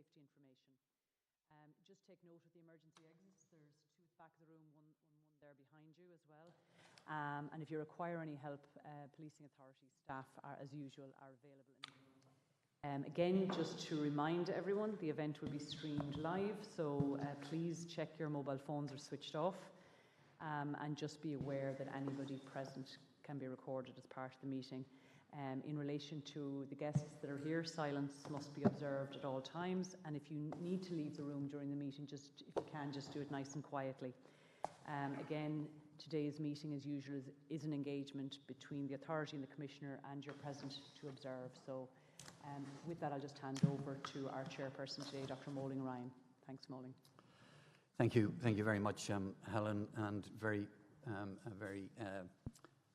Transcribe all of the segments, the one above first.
safety information. Just take note of the emergency exits. There's two at the back of the room, one there behind you as well. And if you require any help, policing authority staff as usual, are available in the room. Again, just to remind everyone, the event will be streamed live, so please check your mobile phones are switched off, and just be aware that anybody present can be recorded as part of the meeting. In relation to the guests that are here, silence must be observed at all times, and if you need to leave the room during the meeting, just if you can, just do it nice and quietly. Again, today's meeting, as usual, is an engagement between the authority and the Commissioner, and you're present to observe. So with that, I'll just hand over to our chairperson today, Dr. Moling Ryan. Thanks, Moling. Thank you very much, Helen, and a very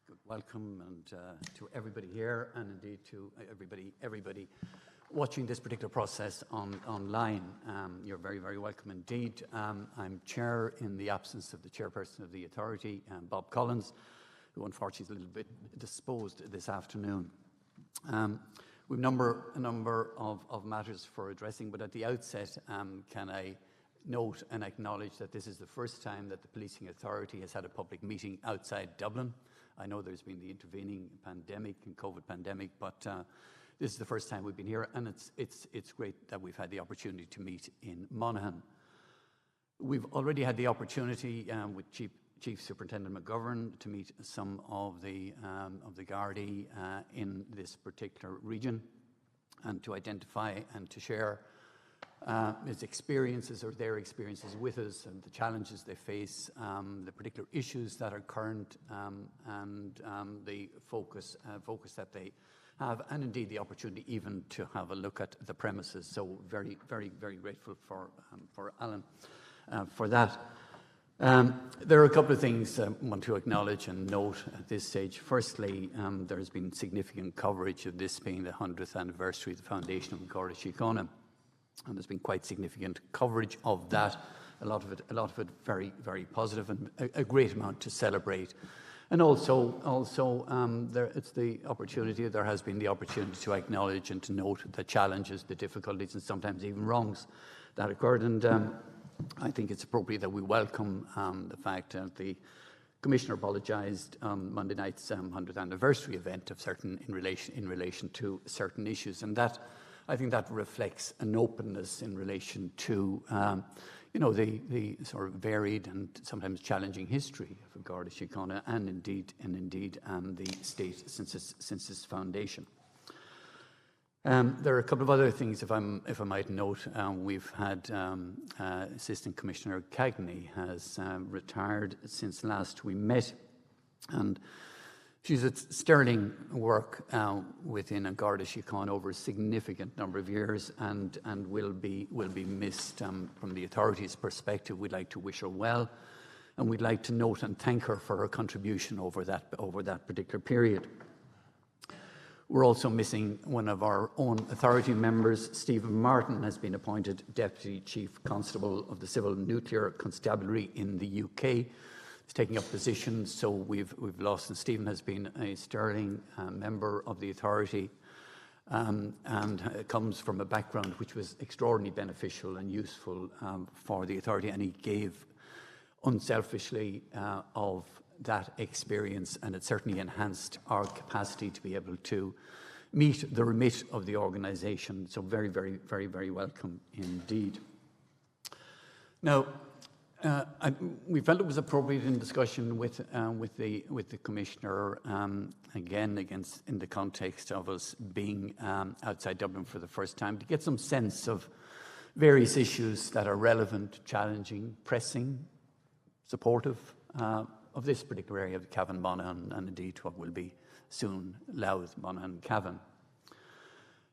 good welcome and to everybody here, and indeed to everybody watching this particular process online. You're very welcome indeed. I'm chair in the absence of the chairperson of the authority, Bob Collins, who unfortunately is a little bit disposed this afternoon. We've a number of matters for addressing, but at the outset, can I note and acknowledge that this is the first time that the policing authority has had a public meeting outside Dublin. I know there's been the intervening pandemic and COVID pandemic, but this is the first time we've been here, and it's great that we've had the opportunity to meet in Monaghan. We've already had the opportunity with Chief Superintendent McGovern to meet some of the Gardaí in this particular region, and to identify and to share his experiences or their experiences with us, and the challenges they face, the particular issues that are current, and the focus that they have, and indeed the opportunity even to have a look at the premises. So very grateful for Alan for that. There are a couple of things I want to acknowledge and note at this stage. Firstly, there has been significant coverage of this being the 100th anniversary of the foundation of Garda Síochána, and there's been quite significant coverage of that. A lot of it very positive, and a great amount to celebrate. And also, there has been the opportunity to acknowledge and to note the challenges, the difficulties, and sometimes even wrongs that occurred. And I think it's appropriate that we welcome the fact that the Commissioner apologised on Monday night's 100th anniversary event in relation to certain issues, and that I think that reflects an openness in relation to the sort of varied and sometimes challenging history of Garda Síochána, and indeed the state since its foundation. There are a couple of other things, if I might note. We've had Assistant Commissioner Cagney has retired since last we met, and she's at sterling work within Garda Síochána over a significant number of years, and will be missed from the authority's perspective. We'd like to wish her well, and we'd like to note and thank her for her contribution over that particular period. We're also missing one of our own authority members. Stephen Martin has been appointed Deputy Chief Constable of the Civil Nuclear Constabulary in the UK. He's taking up positions, so we've lost, and Stephen has been a sterling member of the authority, and comes from a background which was extraordinarily beneficial and useful for the authority, and he gave unselfishly of that experience, and it certainly enhanced our capacity to be able to meet the remit of the organisation. So very welcome indeed. Now, we felt it was appropriate in discussion with the Commissioner, again in the context of us being outside Dublin for the first time, to get some sense of various issues that are relevant, challenging, pressing, supportive of this particular area of Cavan, Monaghan, and indeed what will be soon Louth, Monaghan, Cavan.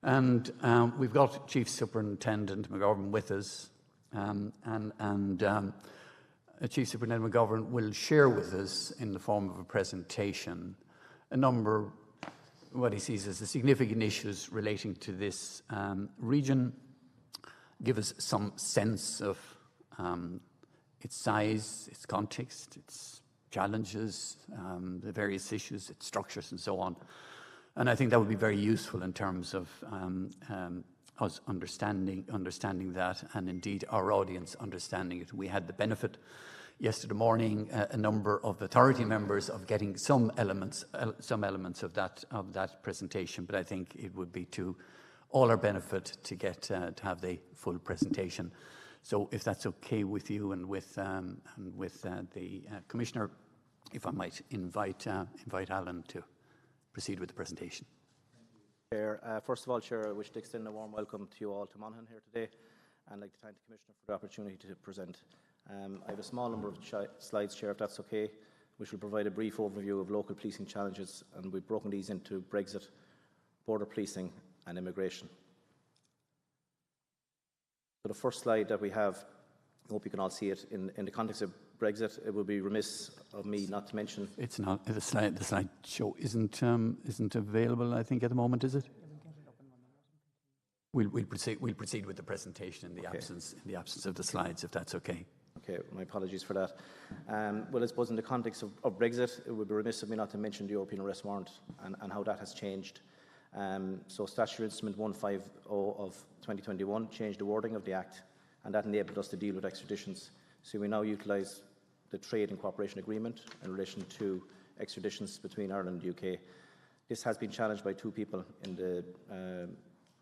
And we've got Chief Superintendent McGovern with us, and Chief Superintendent McGovern will share with us in the form of a presentation a number, what he sees as the significant issues relating to this region, give us some sense of its size, its context, its challenges, the various issues, its structures, and so on. And I think that would be very useful in terms of us understanding that, and indeed our audience understanding it. We had the benefit yesterday morning, a number of authority members, of getting some elements of that presentation. But I think it would be to all our benefit to get to have the full presentation. So, if that's okay with you and with the Commissioner, if I might invite Alan to proceed with the presentation. Chair. First of all, Chair, I wish to extend a warm welcome to you all to Monaghan here today, and I'd like to thank the Commissioner for the opportunity to present. I have a small number of slides, Chair, if that's okay, which will provide a brief overview of local policing challenges, and we've broken these into Brexit, border policing and immigration. So the first slide that we have, I hope you can all see it, in the context of Brexit, it would be remiss of me not to mention. It's not the slide show isn't available, I think, at the moment, is it? We'll proceed with the presentation in the absence of the slides, if that's okay. Okay, my apologies for that. Well, I suppose in the context of Brexit, it would be remiss of me not to mention the European arrest warrant and how that has changed. So Statutory Instrument 150 of 2021 changed the wording of the Act, and that enabled us to deal with extraditions. So we now utilise the Trade and Cooperation Agreement in relation to extraditions between Ireland and the UK. This has been challenged by two people in the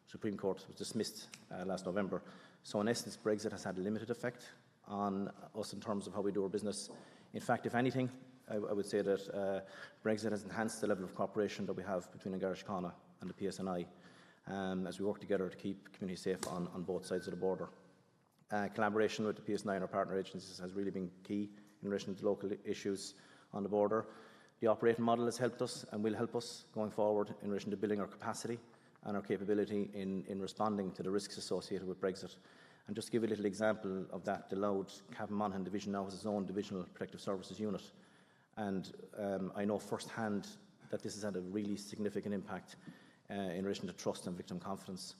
Supreme Court. It was dismissed last November. So in essence, Brexit has had a limited effect on us in terms of how we do our business. In fact, if anything, I would say that Brexit has enhanced the level of cooperation that we have between Síochána and the PSNI as we work together to keep communities safe on both sides of the border. Collaboration with the PSNI and our partner agencies has really been key in relation to local issues on the border. The operating model has helped us and will help us going forward in relation to building our capacity and our capability in responding to the risks associated with Brexit. And just to give you a little example of that, the Louth Cavan Monaghan Division now has its own Divisional Protective Services unit. And I know firsthand that this has had a really significant impact in relation to trust and victim confidence.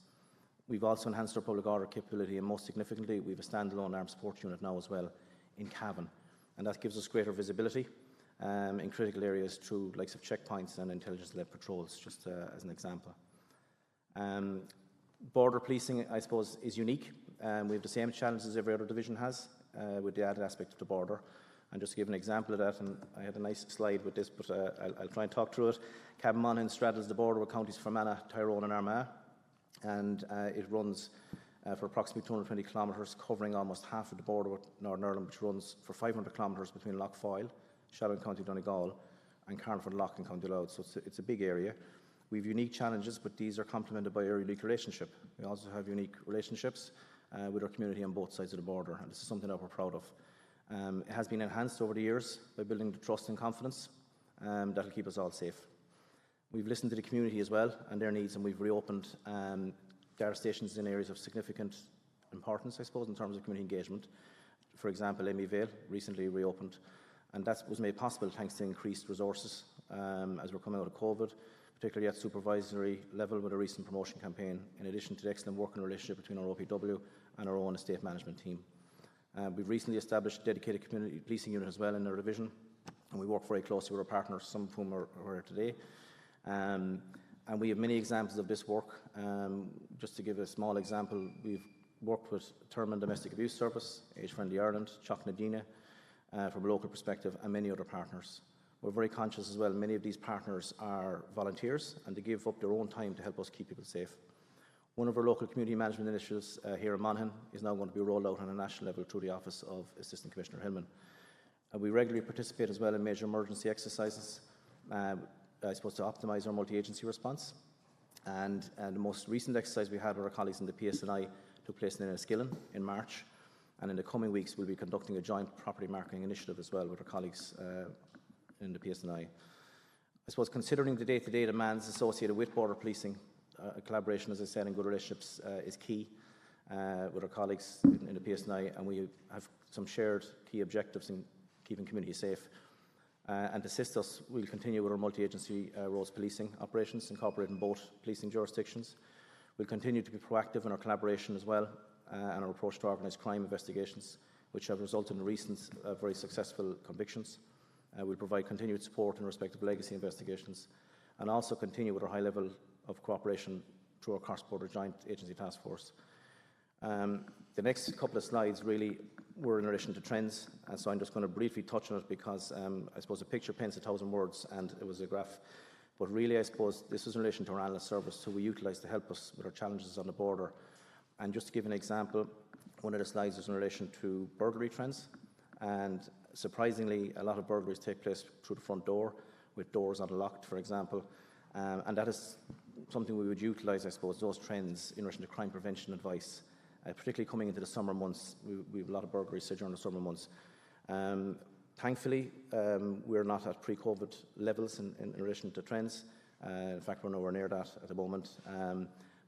We've also enhanced our public order capability, and most significantly, we have a standalone armed support unit now as well in Cavan. And that gives us greater visibility in critical areas through likes of checkpoints and intelligence-led patrols, just as an example. Border policing, I suppose, is unique. We have the same challenges every other division has with the added aspect of the border. And just to give an example of that, and I had a nice slide with this, but I'll try and talk through it. Cavan Monaghan straddles the border with counties Fermanagh, Tyrone and Armagh, and it runs for approximately 220 kilometres, covering almost half of the border with Northern Ireland, which runs for 500 kilometres between Lough Foyle, Shallow in County Donegal, and Carnforth Lough in County Louth. So it's a big area. We have unique challenges, but these are complemented by our unique relationship. We also have unique relationships with our community on both sides of the border, and this is something that we're proud of. It has been enhanced over the years by building the trust and confidence that will keep us all safe. We've listened to the community as well and their needs, and we've reopened Garda stations in areas of significant importance, I suppose, in terms of community engagement. For example, Amy Vale recently reopened, and that was made possible thanks to increased resources as we're coming out of COVID, particularly at supervisory level with a recent promotion campaign, in addition to the excellent working relationship between our OPW and our own estate management team. We've recently established a dedicated community policing unit as well in our division, and we work very closely with our partners, some of whom are here today. And we have many examples of this work. Just to give a small example, we've worked with Term and Domestic Abuse Service, Age Friendly Ireland, Choc Nadina, from a local perspective, and many other partners. We're very conscious as well, many of these partners are volunteers and they give up their own time to help us keep people safe. One of our local community management initiatives here in Monaghan is now going to be rolled out on a national level through the Office of Assistant Commissioner Hillman. We regularly participate as well in major emergency exercises, I suppose to optimise our multi-agency response. And the most recent exercise we had with our colleagues in the PSNI took place in Enniskillen in March. And in the coming weeks, we'll be conducting a joint property marking initiative as well with our colleagues in the PSNI. I suppose considering the day-to-day demands associated with border policing, collaboration, as I said, and good relationships is key with our colleagues in the PSNI, and we have some shared key objectives in keeping communities safe. And to assist us, we'll continue with our multi-agency roads policing operations, incorporating both policing jurisdictions. We'll continue to be proactive in our collaboration as well and our approach to organised crime investigations, which have resulted in recent very successful convictions. We'll provide continued support in respect of legacy investigations and also continue with our high level of cooperation through our cross-border joint agency task force. The next couple of slides really were in relation to trends, and so I'm just going to briefly touch on it because I suppose a picture paints 1,000 words, and it was a graph. But really, I suppose this was in relation to our analyst service, who we utilise to help us with our challenges on the border. And just to give an example, one of the slides is in relation to burglary trends, and surprisingly, a lot of burglaries take place through the front door, with doors unlocked, for example, and that is something we would utilise, I suppose, those trends in relation to crime prevention advice. Particularly coming into the summer months, we have a lot of burglaries during the summer months. Thankfully, we're not at pre-COVID levels in relation to trends. In fact, we're nowhere near that at the moment.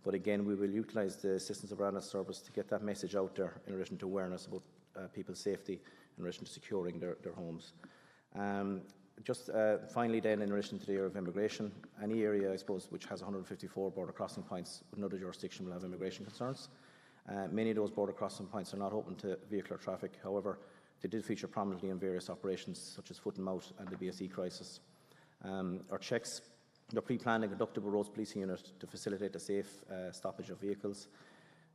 But again, we will utilise the assistance of our analyst service to get that message out there in relation to awareness about people's safety in relation to securing their homes. Finally then, in relation to the area of immigration, any area, I suppose, which has 154 border crossing points with another jurisdiction will have immigration concerns. Many of those border crossing points are not open to vehicular traffic. However, they did feature prominently in various operations such as foot and mouth and the BSE crisis. Our checks, they're pre-planned and conducted by Roads Policing Unit to facilitate the safe stoppage of vehicles.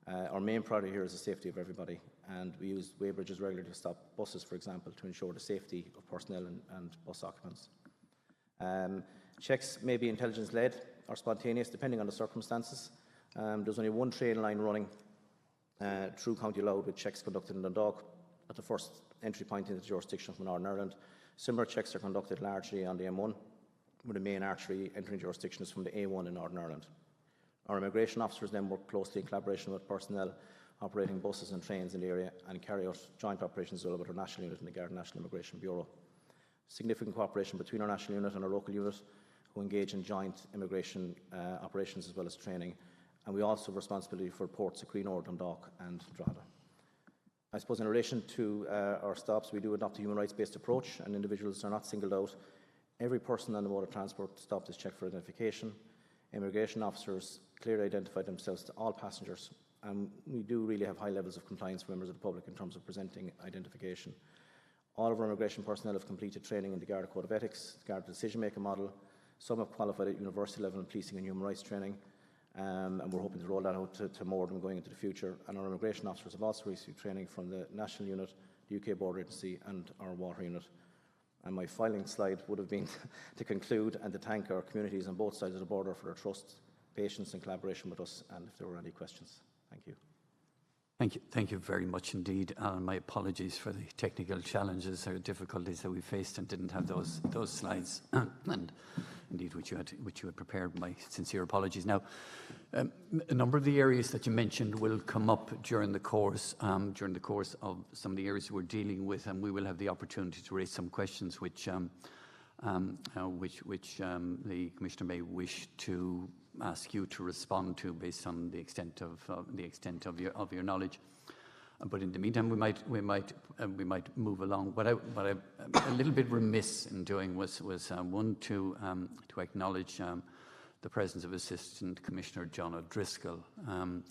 Our main priority here is the safety of everybody, and we use weighbridges regularly to stop buses, for example, to ensure the safety of personnel and bus occupants. Checks may be intelligence-led or spontaneous, depending on the circumstances. There's only one train line running through County Louth, with checks conducted in Dundalk at the first entry point into the jurisdiction from Northern Ireland. Similar checks are conducted largely on the M1, where the main artery entering jurisdiction is from the A1 in Northern Ireland. Our immigration officers then work closely in collaboration with personnel operating buses and trains in the area and carry out joint operations with our national unit and the Garda National Immigration Bureau. Significant cooperation between our national unit and our local unit, who engage in joint immigration operations as well as training. And we also have responsibility for ports of Queenor, Dundalk and Drogheda. I suppose in relation to our stops, we do adopt a human rights-based approach, and individuals are not singled out. Every person on the mode of transport stop is checked for identification. Immigration officers clearly identify themselves to all passengers, and we do really have high levels of compliance for members of the public in terms of presenting identification. All of our immigration personnel have completed training in the Garda Code of Ethics, the Garda Decision-Making Model. Some have qualified at university level in policing and human rights training. And we're hoping to roll that out to more of them going into the future. And our immigration officers have also received training from the National Unit, the UK Border Agency and our Water Unit. And my filing slide would have been to conclude and to thank our communities on both sides of the border for their trust, patience and collaboration with us, and if there were any questions. Thank you. Thank you very much indeed, Alan. My apologies for the technical challenges or difficulties that we faced and didn't have those slides, and indeed which you had prepared. My sincere apologies. Now, a number of the areas that you mentioned will come up during the course of some of the areas we're dealing with, and we will have the opportunity to raise some questions which the Commissioner may wish to ask you to respond to based on the extent of your knowledge. But in the meantime, we might move along. What I'm a little bit remiss in doing was one to acknowledge the presence of Assistant Commissioner John O'Driscoll. And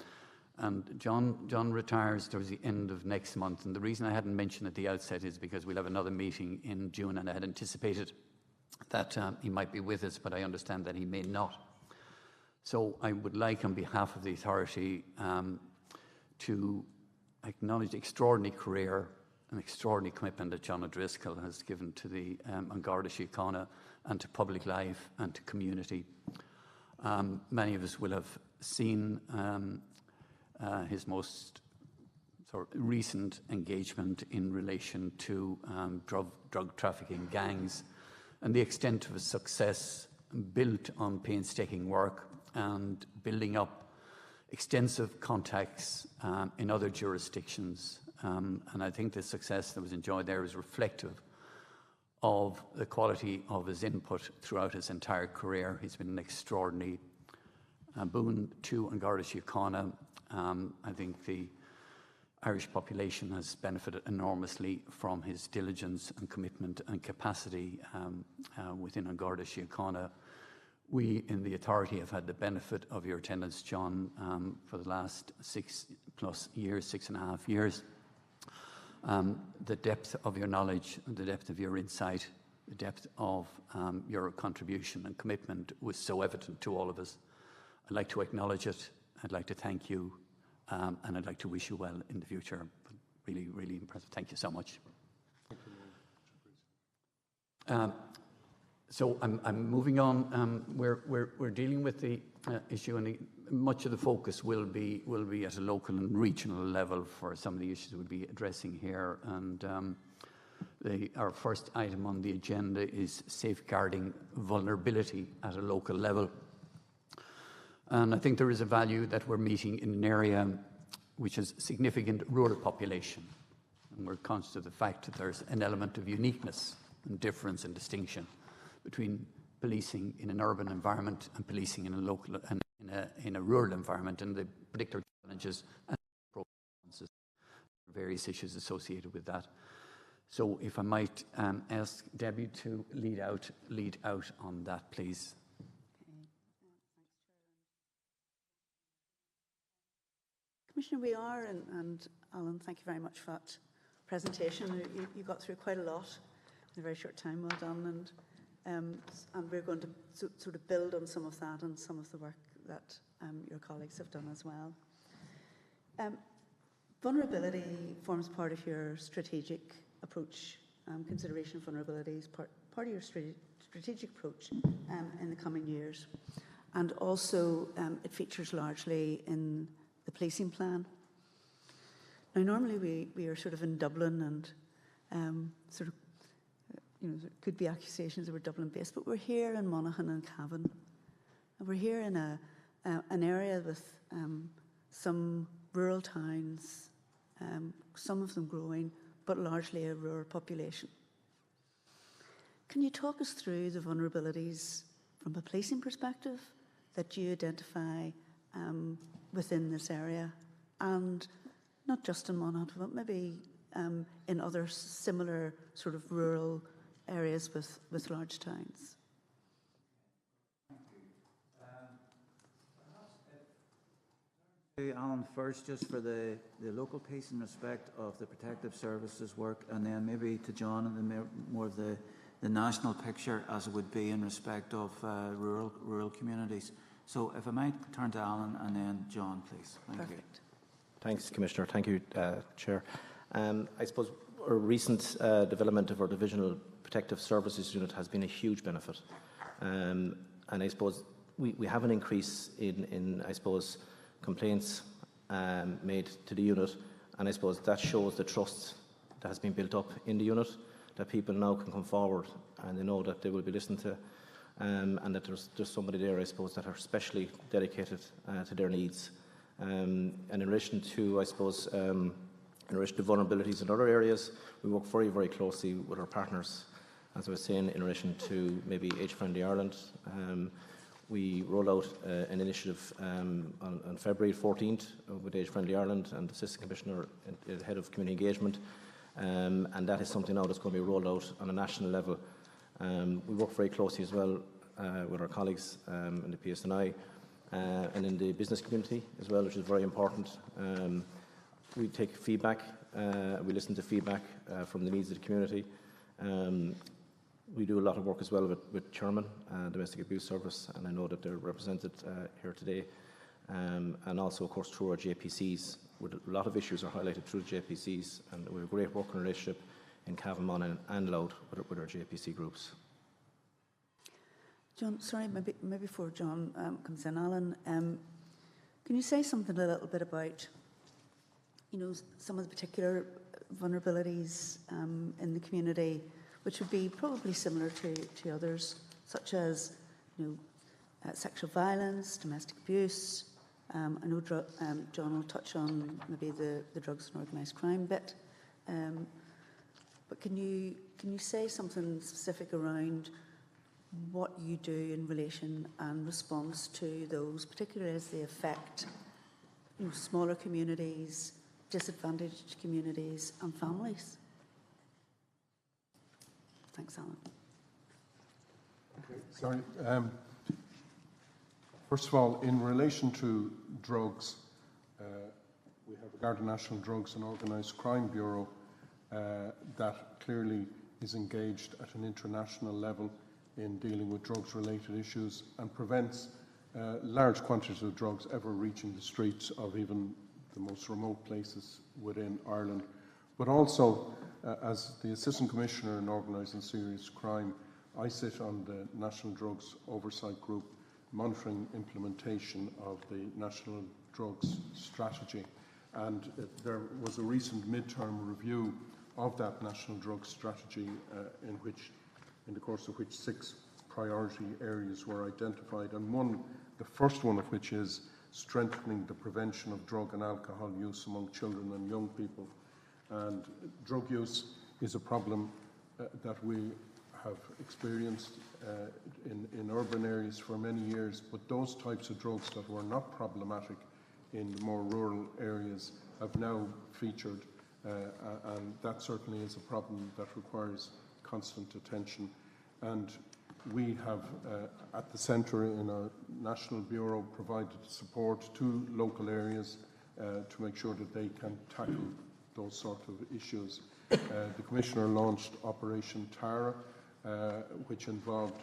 John retires towards the end of next month, and the reason I hadn't mentioned at the outset is because we'll have another meeting in June, and I had anticipated that he might be with us, but I understand that he may not. So I would like, on behalf of the authority, to acknowledge the extraordinary career and extraordinary commitment that John O'Driscoll has given to the Garda Síochána and to public life and to community. Many of us will have seen his most sort of recent engagement in relation to drug trafficking gangs, and the extent of his success built on painstaking work and building up extensive contacts in other jurisdictions. And I think the success that was enjoyed there is reflective of the quality of his input throughout his entire career. He's been an extraordinary boon to Garda Síochána. I think the Irish population has benefited enormously from his diligence and commitment and capacity within Garda Síochána. We in the authority have had the benefit of your attendance, John, for the last 6.5 years. The depth of your knowledge, the depth of your insight, the depth of your contribution and commitment was so evident to all of us. I'd like to acknowledge it. I'd like to thank you, and I'd like to wish you well in the future. Really, really impressive. Thank you so much. So I'm moving on. We're dealing with the issue, and much of the focus will be at a local and regional level for some of the issues we'll be addressing here. And our first item on the agenda is safeguarding vulnerability at a local level. And I think there is a value that we're meeting in an area which has significant rural population. And we're conscious of the fact that there's an element of uniqueness and difference and distinction between policing in an urban environment and policing in a local and in a rural environment, and the particular challenges and various issues associated with that. So, if I might ask Debbie to lead out on that, please. Commissioner, we are, and Alan, thank you very much for that presentation. You got through quite a lot in a very short time. Well done. And we're going to sort of build on some of that and some of the work that your colleagues have done as well. Vulnerability forms part of your strategic approach. Consideration of vulnerability is part of your strategic approach in the coming years. And also it features largely in the policing plan. Now, normally we are sort of in Dublin and sort of, there could be accusations that we're Dublin-based, but we're here in Monaghan and Cavan. And we're here in an area with some rural towns, some of them growing, but largely a rural population. Can you talk us through the vulnerabilities from a policing perspective that you identify within this area, and not just in Monaghan, but maybe in other similar sort of rural areas with large towns? Alan, first, just for the local piece in respect of the protective services work, and then maybe to John and then more of the national picture as it would be in respect of rural communities. So if I might turn to Alan and then John, please. Thank you. Thanks, Commissioner. Thank you, Chair. I suppose a recent development of our Divisional Protective Services Unit has been a huge benefit. And I suppose we have an increase in I suppose, complaints made to the unit. And I suppose that shows the trust that has been built up in the unit, that people now can come forward and they know that they will be listened to, and that there's somebody there, I suppose, that are specially dedicated to their needs. And in relation to, I suppose, in relation to vulnerabilities in other areas, we work very, very closely with our partners. As I was saying, in relation to maybe Age Friendly Ireland, we rolled out an initiative on February 14th with Age Friendly Ireland and the Assistant Commissioner, the Head of Community Engagement, and that is something now that's going to be rolled out on a national level. We work very closely as well with our colleagues in the PSNI and in the business community as well, which is very important. We take feedback, we listen to feedback from the needs of the community. We do a lot of work as well with Chairman, Domestic Abuse Service, and I know that they're represented here today. And also, of course, through our JPCs. A lot of issues are highlighted through the JPCs, and we have a great working relationship in Cavan, Monaghan and Louth with our JPC groups. John, sorry, maybe before John comes in, Alan, can you say something a little bit about, some of the particular vulnerabilities in the community, which would be probably similar to others, such as, sexual violence, domestic abuse. I know John will touch on maybe the drugs and organised crime bit, but can you say something specific around what you do in relation and response to those, particularly as they affect smaller communities, disadvantaged communities and families? Thanks, Alan. Okay, sorry. First of all, in relation to drugs, we have the Garda National Drugs and Organised Crime Bureau that clearly is engaged at an international level in dealing with drugs-related issues and prevents large quantities of drugs ever reaching the streets of even the most remote places within Ireland. But also, as the Assistant Commissioner in Organised and Serious Crime, I sit on the National Drugs Oversight Group monitoring implementation of the National Drugs Strategy. And there was a recent midterm review of that National Drugs Strategy in the course of which 6 priority areas were identified, and the first one of which is strengthening the prevention of drug and alcohol use among children and young people. And drug use is a problem that we have experienced in urban areas for many years, but those types of drugs that were not problematic in the more rural areas have now featured, and that certainly is a problem that requires constant attention. And we have, at the centre in our National Bureau, provided support to local areas to make sure that they can tackle those sort of issues. The Commissioner launched Operation Tara, which involved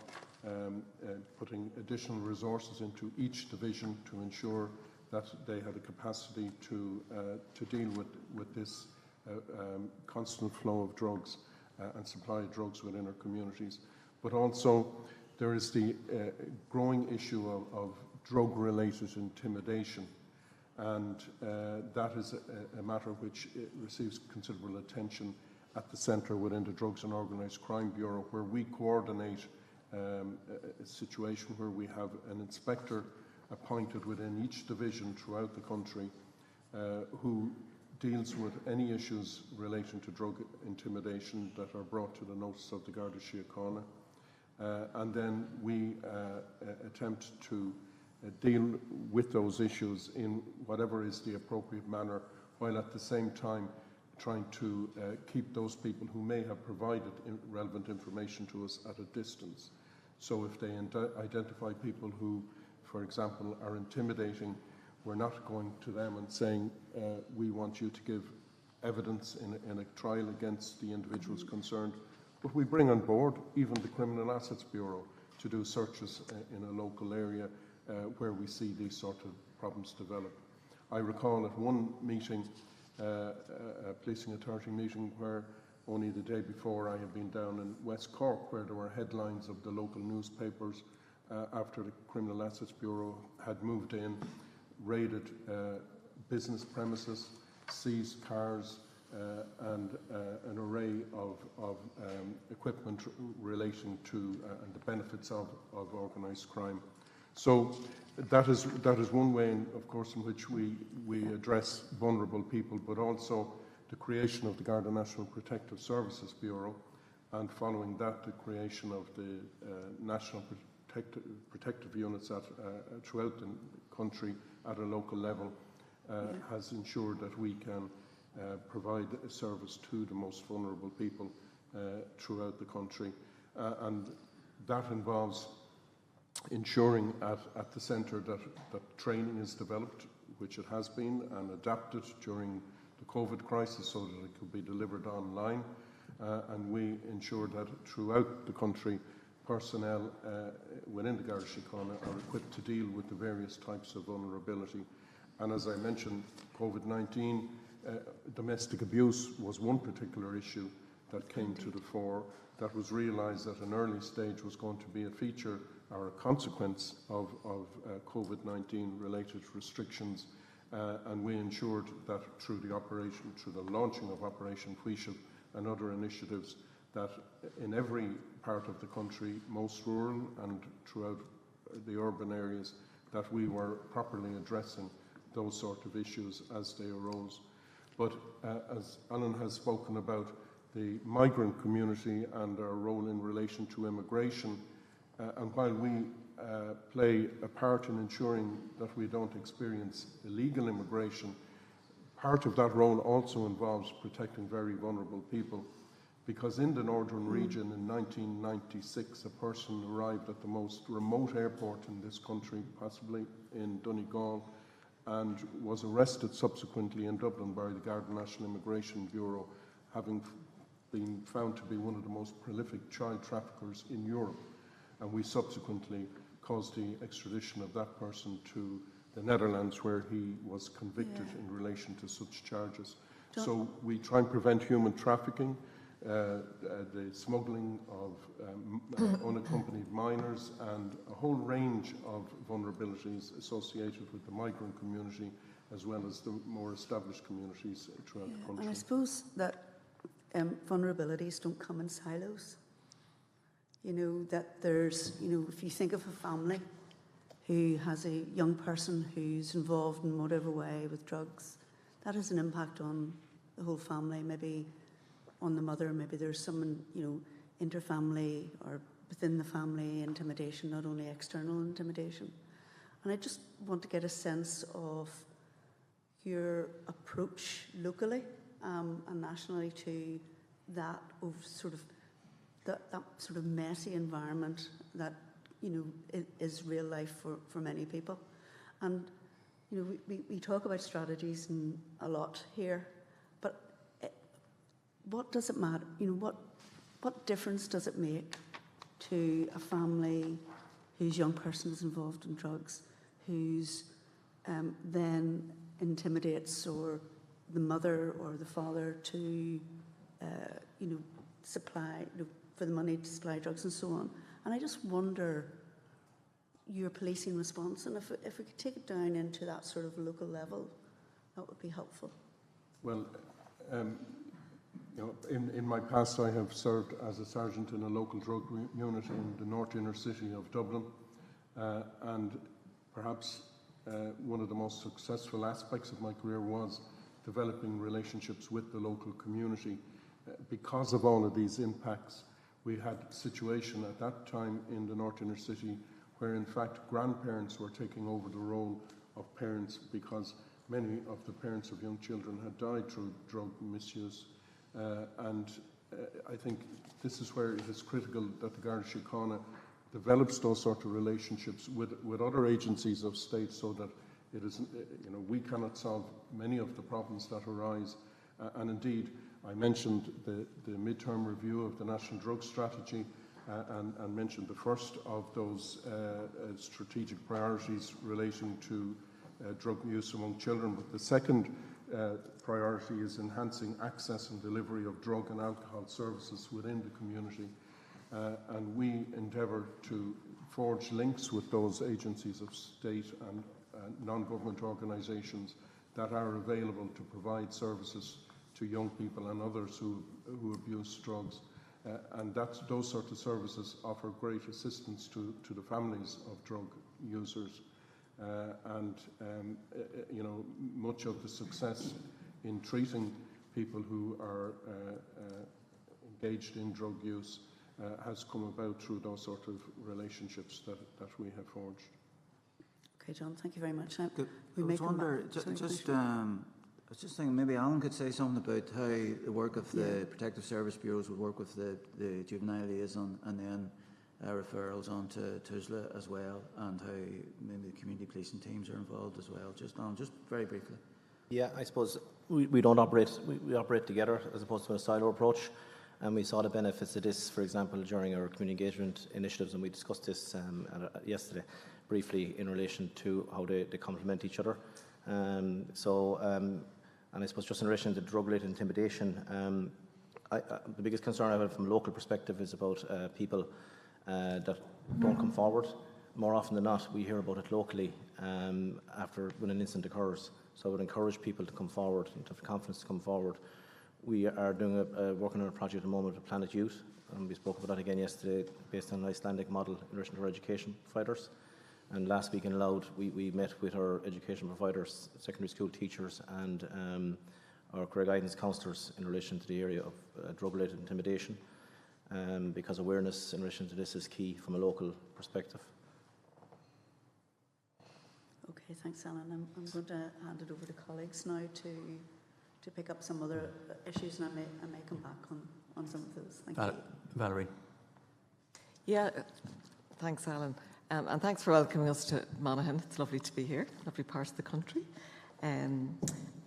putting additional resources into each division to ensure that they had a capacity to deal with this constant flow of drugs and supply of drugs within our communities. But also there is the growing issue of drug-related intimidation, and that is a matter which receives considerable attention at the centre within the Drugs and Organised Crime Bureau, where we coordinate a situation where we have an inspector appointed within each division throughout the country who deals with any issues relating to drug intimidation that are brought to the notice of the Garda Síochána. And then we attempt to deal with those issues in whatever is the appropriate manner, while at the same time trying to keep those people who may have provided relevant information to us at a distance. So if they identify people who, for example, are intimidating, we're not going to them and saying, we want you to give evidence in a trial against the individuals concerned. But we bring on board even the Criminal Assets Bureau to do searches in a local area where we see these sort of problems develop. I recall at one meeting, a policing authority meeting, where only the day before I had been down in West Cork, where there were headlines of the local newspapers after the Criminal Assets Bureau had moved in, raided business premises, seized cars, and an array of equipment relating to and the benefits of organised crime. So that is one way, of course, in which we address vulnerable people, but also the creation of the Garda National Protective Services Bureau, and following that, the creation of the National Protective Units throughout the country at a local level has ensured that we can provide a service to the most vulnerable people throughout the country. And that involves ensuring at the centre that training is developed, which it has been, and adapted during the COVID crisis so that it could be delivered online. And we ensure that throughout the country, personnel within the Garda Síochána are equipped to deal with the various types of vulnerability. And as I mentioned, COVID-19, domestic abuse was one particular issue that came to the fore, that was realised at an early stage was going to be a feature or a consequence of COVID-19 related restrictions, and we ensured that through the launching of Operation Fuishal and other initiatives, that in every part of the country, most rural and throughout the urban areas, that we were properly addressing those sort of issues as they arose. But as Alan has spoken about the migrant community and our role in relation to immigration, and while we play a part in ensuring that we don't experience illegal immigration, part of that role also involves protecting very vulnerable people. Because in the northern region in 1996, a person arrived at the most remote airport in this country, possibly in Donegal, and was arrested subsequently in Dublin by the Garda National Immigration Bureau, having been found to be one of the most prolific child traffickers in Europe. And we subsequently caused the extradition of that person to the Netherlands, where he was convicted in relation to such charges. So we try and prevent human trafficking, the smuggling of unaccompanied minors, and a whole range of vulnerabilities associated with the migrant community, as well as the more established communities throughout the country. And I suppose that vulnerabilities don't come in silos. You know, that there's, you know, if you think of a family who has a young person who's involved in whatever way with drugs, that has an impact on the whole family, maybe on the mother, maybe there's some, you know, inter-family or within the family intimidation, not only external intimidation. And I just want to get a sense of your approach locally and nationally to that of sort of that sort of messy environment that, you know, is real life for many people. And, you know, we talk about strategies and a lot here, but what does it matter? You know, what difference does it make to a family whose young person is involved in drugs, who's then intimidates or the mother or the father to, you know, supply, you know, for the money to supply drugs and so on. And I just wonder your policing response, and if we could take it down into that sort of local level, that would be helpful. Well, you know, in my past, I have served as a sergeant in a local drug unit in the north inner city of Dublin, and perhaps one of the most successful aspects of my career was developing relationships with the local community. Because of all of these impacts, we had a situation at that time in the north inner city where, in fact, grandparents were taking over the role of parents because many of the parents of young children had died through drug misuse. I think this is where it is critical that the Garda Síochána develops those sort of relationships with other agencies of state, so that it is, you know, we cannot solve many of the problems that arise. And indeed, I mentioned the mid-term review of the National Drug Strategy and mentioned the first of those strategic priorities relating to drug use among children. But the second priority is enhancing access and delivery of drug and alcohol services within the community. And we endeavour to forge links with those agencies of state and non-government organisations that are available to provide services to young people and others who abuse drugs. And those sort of services offer great assistance to the families of drug users. You know, much of the success in treating people who are engaged in drug use has come about through those sort of relationships that we have forged. Okay, John, thank you very much. I was just thinking maybe Alan could say something about how the work of the Protective Service Bureaus would work with the juvenile liaison, and then referrals on to TUSLA as well, and how maybe the community policing teams are involved as well. Just very briefly. Yeah, I suppose we don't operate, we operate together as opposed to a silo approach, and we saw the benefits of this, for example, during our community engagement initiatives, and we discussed this yesterday briefly in relation to how they complement each other. And I suppose just in relation to drug-related intimidation, the biggest concern I have from a local perspective is about people that don't come forward. More often than not, we hear about it locally when an incident occurs. So I would encourage people to come forward and to have confidence to come forward. We are working on a project at the moment with Planet Youth, and we spoke about that again yesterday, based on an Icelandic model in relation to our education providers. And last week in Loud, we met with our education providers, secondary school teachers, and our career guidance counsellors in relation to the area of drug-related intimidation, because awareness in relation to this is key from a local perspective. Okay, thanks, Alan. I'm going to hand it over to colleagues now to pick up some other issues, and I may come back on some of those. Thank you. Valerie. Yeah, thanks, Alan. And thanks for welcoming us to Monaghan. It's lovely to be here, lovely part of the country. And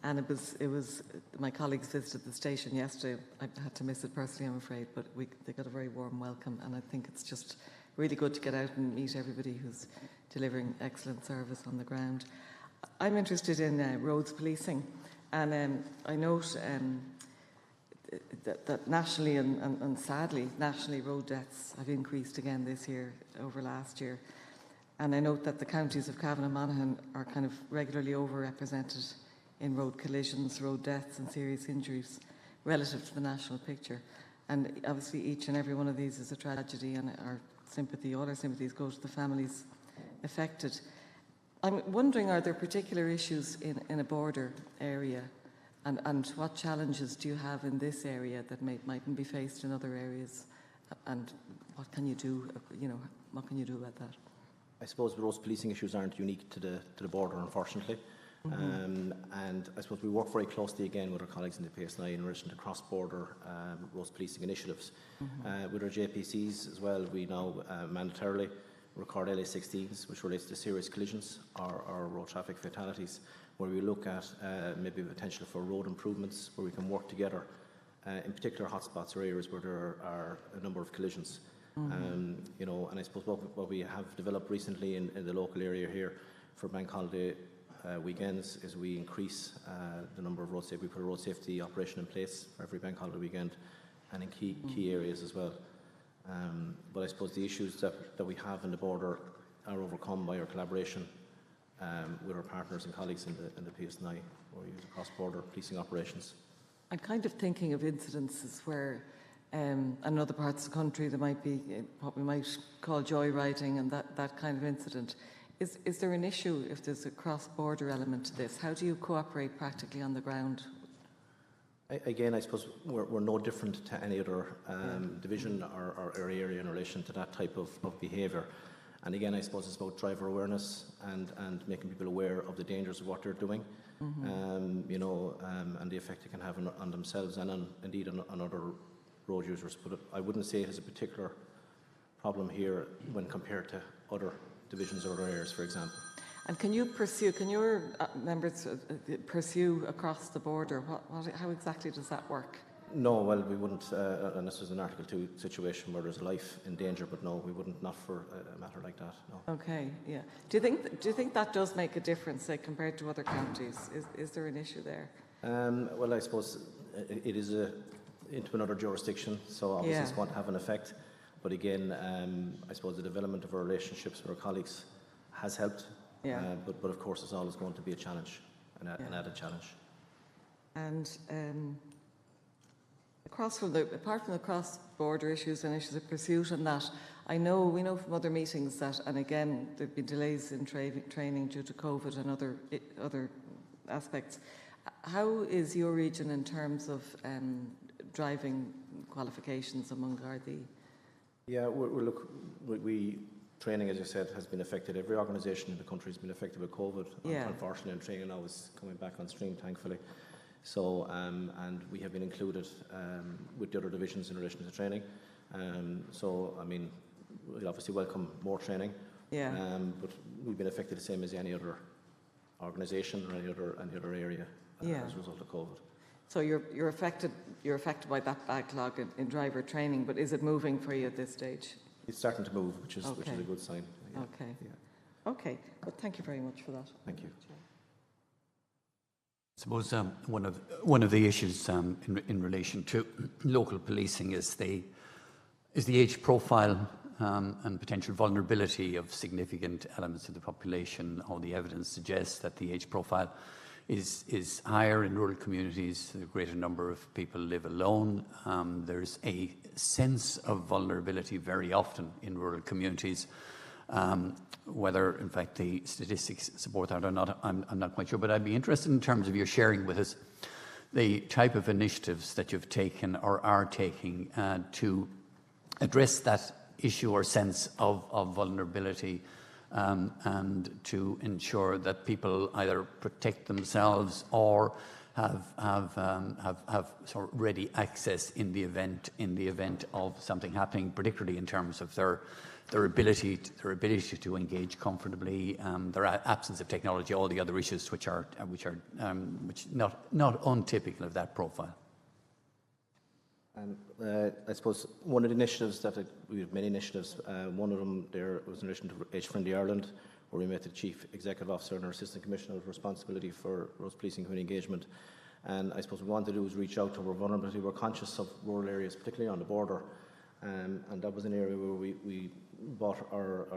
it was my colleagues visited the station yesterday. I had to miss it personally, I'm afraid, but they got a very warm welcome, and I think it's just really good to get out and meet everybody who's delivering excellent service on the ground. I'm interested in roads policing, and I note that nationally and sadly, nationally, road deaths have increased again this year over last year. And I note that the counties of Cavan and Monaghan are kind of regularly overrepresented in road collisions, road deaths and serious injuries relative to the national picture. And obviously each and every one of these is a tragedy, and all our sympathies go to the families affected. I'm wondering, are there particular issues in a border area, and what challenges do you have in this area that mightn't be faced in other areas, and what can you do, what can you do about that? I suppose road policing issues aren't unique to the border, unfortunately. And I suppose we work very closely again with our colleagues in the PSNI in relation to cross-border road policing initiatives. With our JPCs as well, we now mandatorily record LA16s, which relates to serious collisions or road traffic fatalities, where we look at maybe potential for road improvements, where we can work together, in particular hotspots or areas where there are a number of collisions. And I suppose what we have developed recently in the local area here for bank holiday weekends is we increase the number of we put a road safety operation in place for every bank holiday weekend, and in key areas as well. But I suppose the issues that we have in the border are overcome by our collaboration with our partners and colleagues in the PSNI, where we use cross-border policing operations. I'm kind of thinking of incidences where in other parts of the country there might be what we might call joyriding and that kind of incident. Is there an issue if there's a cross-border element to this? How do you cooperate practically on the ground? Again, I suppose we're no different to any other division or area in relation to that type of behaviour. And again, I suppose it's about driver awareness and making people aware of the dangers of what they're doing, and the effect it can have on themselves and indeed on other road users. But I wouldn't say it is a particular problem here when compared to other divisions or other areas, for example. And can your members pursue across the border? How exactly does that work? No, well, we wouldn't, and this was an Article 2 situation where there's a life in danger, but no, we wouldn't, not for a matter like that, no. Okay, yeah. Do you think that does make a difference, say, compared to other counties? Is there an issue there? Well, I suppose it is into another jurisdiction, so obviously it's going to have an effect. But again, I suppose the development of our relationships with our colleagues has helped. Yeah. But of course, it's always going to be a challenge, an added challenge. And apart from the cross-border issues and issues of pursuit and that, we know from other meetings that, and again, there've been delays in training due to COVID and other aspects. How is your region in terms of driving qualifications among Gardaí? Yeah, training, as you said, has been affected. Every organisation in the country has been affected by COVID. Yeah. Unfortunately, and training now is coming back on stream, thankfully. So, and we have been included with the other divisions in relation to training. So, I mean, we obviously welcome more training. Yeah. But we've been affected the same as any other organisation or any other area as a result of COVID. So you're affected by that backlog in driver training, but is it moving for you at this stage? It's starting to move, which is a good sign. Yeah. Okay. Yeah. Okay. Well, thank you very much for that. Thank you. I suppose one of the issues in relation to local policing is the age profile and potential vulnerability of significant elements of the population. All the evidence suggests that the age profile is higher in rural communities. A greater number of people live alone. There's a sense of vulnerability very often in rural communities. Whether, in fact, the statistics support that or not, I'm not quite sure. But I'd be interested in terms of your sharing with us the type of initiatives that you've taken or are taking to address that issue or sense of vulnerability, and to ensure that people either protect themselves or have sort of ready access in the event of something happening, particularly in terms of their ability to engage comfortably, their absence of technology, all the other issues which are not untypical of that profile. I suppose one of the initiatives we have many initiatives. One of them there was in relation to Age Friendly Ireland, where we met the Chief Executive Officer and our Assistant Commissioner with responsibility for road policing community engagement. And I suppose what we wanted to do was reach out to our vulnerability. We're conscious of rural areas, particularly on the border, and that was an area where we brought our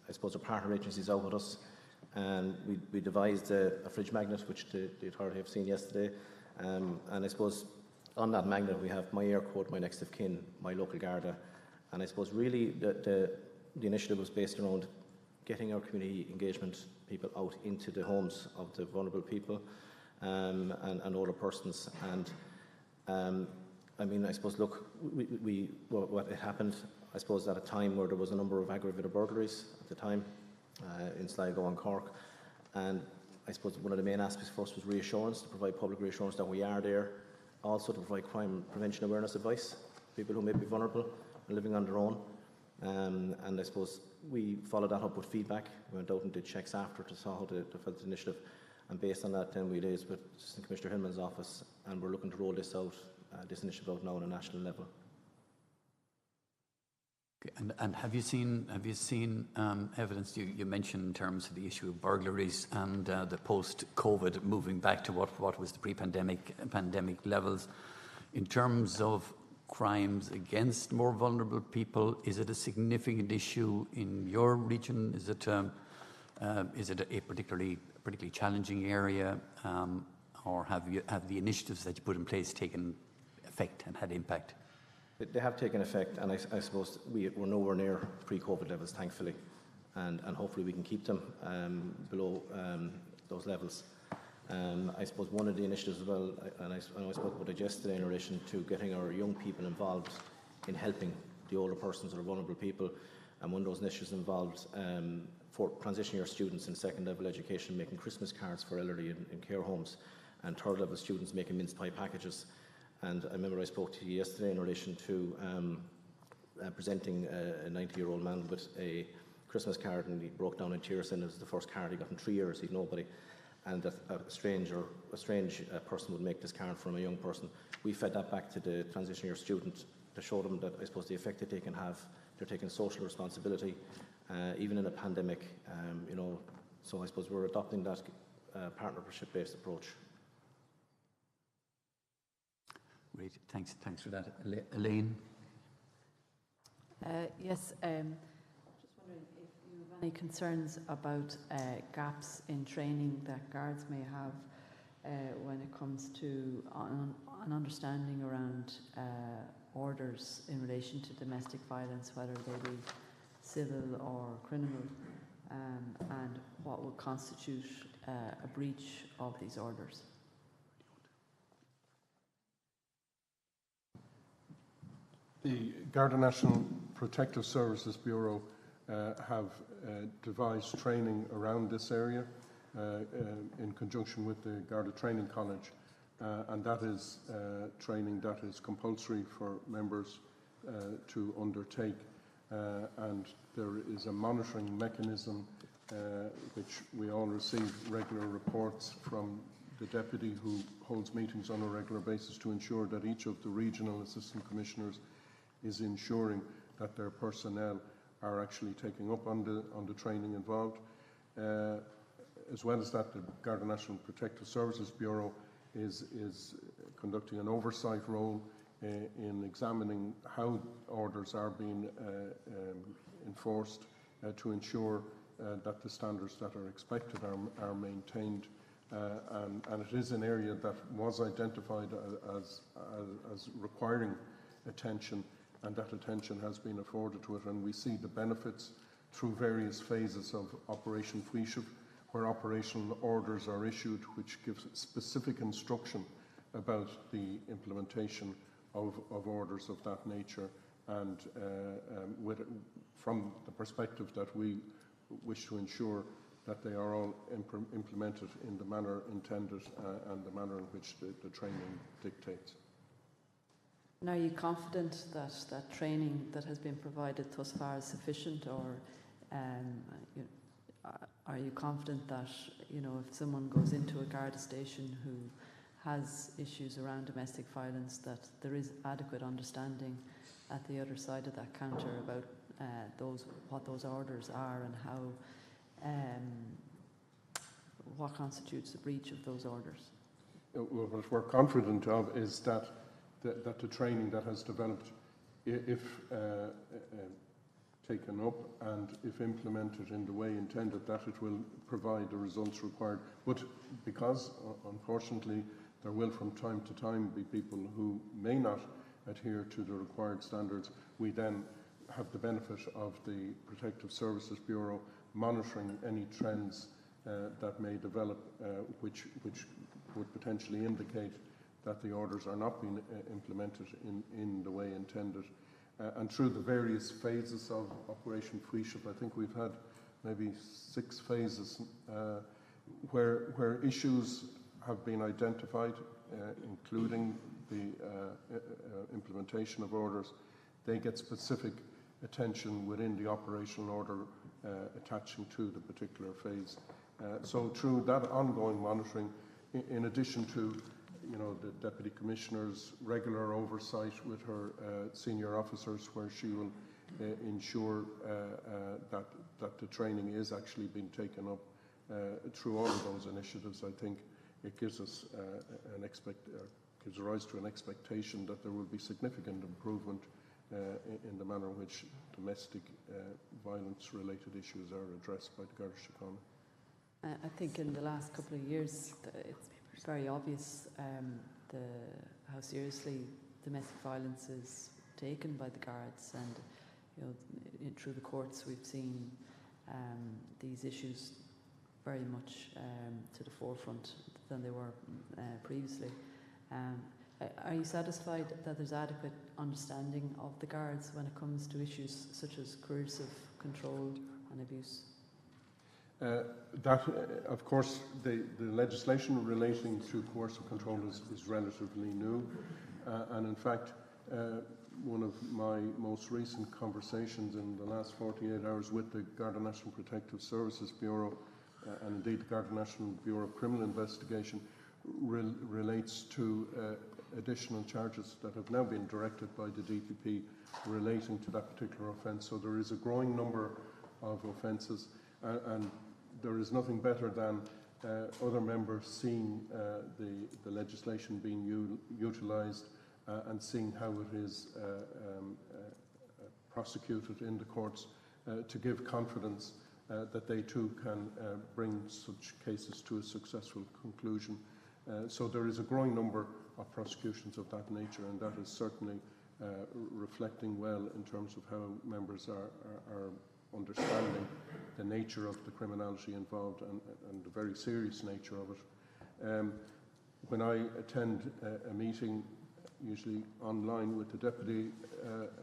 I suppose our partner agencies out with us, and we devised a fridge magnet, which the authority have seen yesterday, and I suppose on that magnet we have my air code, my next of kin, my local Garda, and I suppose really the initiative was based around getting our community engagement people out into the homes of the vulnerable people and older persons. And I mean, I suppose, look, what had happened, I suppose, at a time where there was a number of aggravated burglaries at the time in Sligo and Cork, and I suppose one of the main aspects for us was reassurance, to provide public reassurance that we are there, also to provide crime prevention awareness advice to people who may be vulnerable and living on their own. And I suppose we followed that up with feedback. We went out and did checks after to saw how they felt the initiative, and based on that then we liaised with Assistant Commissioner Hillman's office, and we're looking to roll this out, this initiative out now on a national level. Okay. And have you seen evidence you mentioned in terms of the issue of burglaries and the post-COVID moving back to what was the pandemic levels in terms of crimes against more vulnerable people? Is it a significant issue in your region? Is it a particularly challenging area, or have the initiatives that you put in place taken effect and had impact? They have taken effect, and I suppose we're nowhere near pre-COVID levels, thankfully, and hopefully we can keep them below those levels. I suppose one of the initiatives as well, and I spoke about it yesterday in relation to getting our young people involved in helping the older persons or vulnerable people, and one of those initiatives involved for transition year students in second level education making Christmas cards for elderly in care homes, and third level students making mince pie packages. And I remember I spoke to you yesterday in relation to presenting a 90-year-old man with a Christmas card, and he broke down in tears, and it was the first card he got in 3 years. He'd nobody, and a strange person would make this card from a young person. We fed that back to the transition year student to show them that I suppose the effect that they can have. They're taking social responsibility, even in a pandemic. You know, so I suppose we're adopting that partnership-based approach. Great, thanks for that. Elaine? Yes, just wondering if you have any concerns about gaps in training that guards may have when it comes to an understanding around orders in relation to domestic violence, whether they be civil or criminal, and what would constitute a breach of these orders. The Garda National Protective Services Bureau have devised training around this area in conjunction with the Garda Training College, and that is training that is compulsory for members to undertake, and there is a monitoring mechanism which we all receive regular reports from the deputy who holds meetings on a regular basis to ensure that each of the regional assistant commissioners is ensuring that their personnel are actually taking up on the training involved. As well as that, the Garda National Protective Services Bureau is conducting an oversight role in examining how orders are being enforced to ensure that the standards that are expected are maintained. And it is an area that was identified as requiring attention, and that attention has been afforded to it, and we see the benefits through various phases of Operation Fuishiv, where operational orders are issued which gives specific instruction about the implementation of orders of that nature, and from the perspective that we wish to ensure that they are all implemented in the manner intended and the manner in which the training dictates. And are you confident that that training that has been provided thus far is sufficient, or are you confident that, you know, if someone goes into a Garda station who has issues around domestic violence, that there is adequate understanding at the other side of that counter about what those orders are and how what constitutes a breach of those orders. Well, what we're confident of is that the training that has developed, if taken up and if implemented in the way intended, that it will provide the results required. But because, unfortunately, there will from time to time be people who may not adhere to the required standards, we then have the benefit of the Protective Services Bureau monitoring any trends that may develop, which would potentially indicate that the orders are not being implemented in the way intended. And through the various phases of Operation Fuiship, I think we've had maybe 6 phases where issues have been identified, including the implementation of orders. They get specific attention within the operational order attaching to the particular phase. So through that ongoing monitoring, in addition to the Deputy Commissioner's regular oversight with her senior officers, where she will ensure that the training is actually being taken up through all of those initiatives, I think it gives us gives rise to an expectation that there will be significant improvement in the manner in which domestic violence-related issues are addressed by the Garda Síochána. I think in the last couple of years, it's very obvious how seriously domestic violence is taken by the Guards, and through the courts we've seen these issues very much to the forefront than they were previously. Are you satisfied that there's adequate understanding of the Guards when it comes to issues such as coercive control and abuse? Of course, the legislation relating to coercive control is relatively new, and in fact, one of my most recent conversations in the last 48 hours with the Garda National Protective Services Bureau, and indeed the Garda National Bureau of Criminal Investigation, relates to additional charges that have now been directed by the DPP relating to that particular offence. So there is a growing number of offences, and there is nothing better than other members seeing the legislation being utilised and seeing how it is prosecuted in the courts to give confidence that they too can bring such cases to a successful conclusion. So there is a growing number of prosecutions of that nature, and that is certainly reflecting well in terms of how members are understanding the nature of the criminality involved and the very serious nature of it. When I attend a meeting, usually online with the Deputy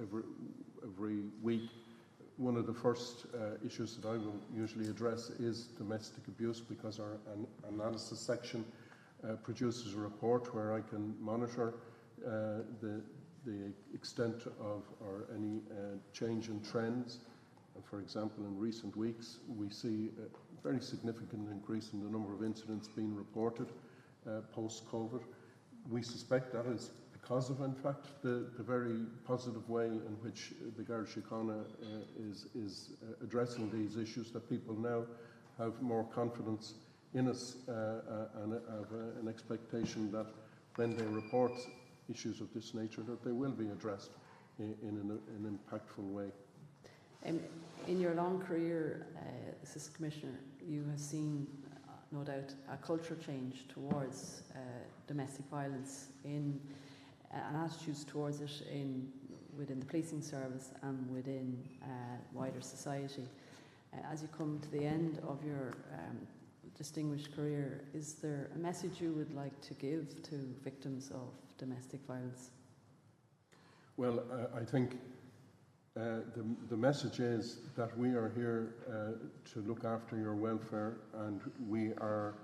every week, one of the first issues that I will usually address is domestic abuse, because our analysis section produces a report where I can monitor the extent of or any change in trends. For example, in recent weeks, we see a very significant increase in the number of incidents being reported post-COVID. We suspect that is because of, in fact, the very positive way in which the Garda Síochána is addressing these issues, that people now have more confidence in us and have an expectation that when they report issues of this nature, that they will be addressed in an impactful way. In your long career, Assistant Commissioner, you have seen, no doubt, a cultural change towards domestic violence and attitudes towards it within the policing service and within wider society. As you come to the end of your distinguished career, is there a message you would like to give to victims of domestic violence? Well, I think the message is that we are here to look after your welfare, and we are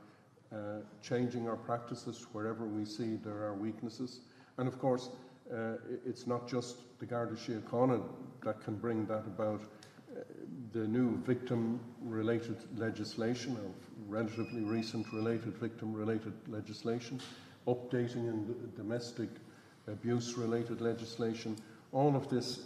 changing our practices wherever we see there are weaknesses. And of course, it's not just the Garda Síochána that can bring that about. The new victim-related legislation, of relatively recent victim-related legislation, updating in domestic abuse-related legislation. All of this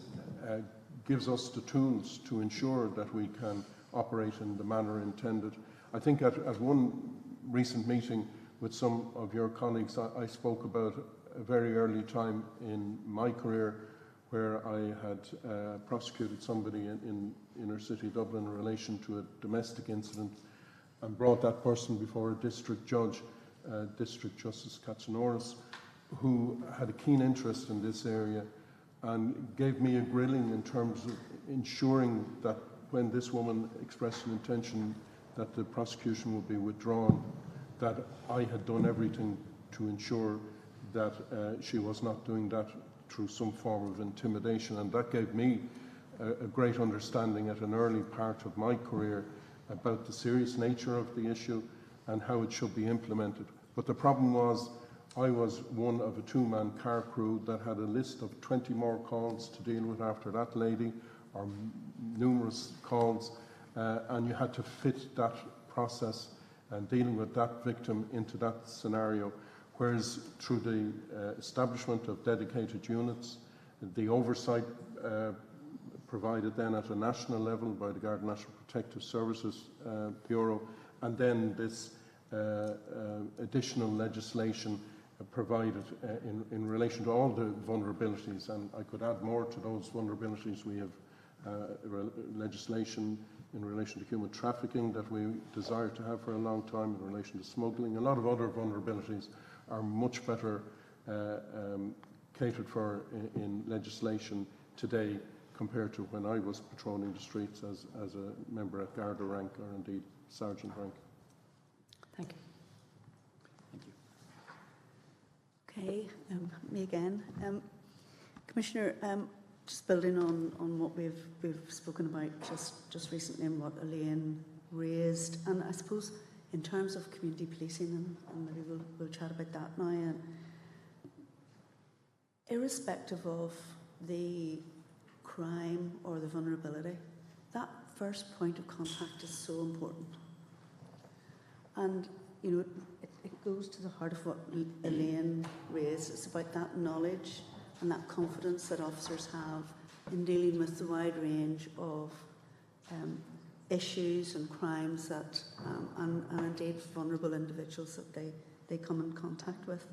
gives us the tools to ensure that we can operate in the manner intended. I think at one recent meeting with some of your colleagues, I spoke about a very early time in my career where I had prosecuted somebody in inner city Dublin in relation to a domestic incident and brought that person before a district judge, District Justice Katsounoris, who had a keen interest in this area and gave me a grilling in terms of ensuring that when this woman expressed an intention that the prosecution would be withdrawn, that I had done everything to ensure that she was not doing that through some form of intimidation. And that gave me a great understanding at an early part of my career about the serious nature of the issue and how it should be implemented. But the problem was, I was one of a two-man car crew that had a list of 20 more calls to deal with after that lady, or numerous calls, and you had to fit that process and dealing with that victim into that scenario. Whereas through the establishment of dedicated units, the oversight provided then at a national level by the Garda National Protective Services Bureau, and then this additional legislation provided in relation to all the vulnerabilities, and I could add more to those vulnerabilities. We have legislation in relation to human trafficking that we desire to have for a long time, in relation to smuggling. A lot of other vulnerabilities are much better catered for in legislation today compared to when I was patrolling the streets as a member at Garda rank or indeed sergeant rank. Thank you. Okay, me again. Commissioner, just building on what we've spoken about just recently and what Elaine raised, and I suppose in terms of community policing, and maybe we'll chat about that now. And irrespective of the crime or the vulnerability, that first point of contact is so important. And you know, it goes to the heart of what Elaine raised. It's about that knowledge and that confidence that officers have in dealing with the wide range of issues and crimes that, and indeed vulnerable individuals that they come in contact with.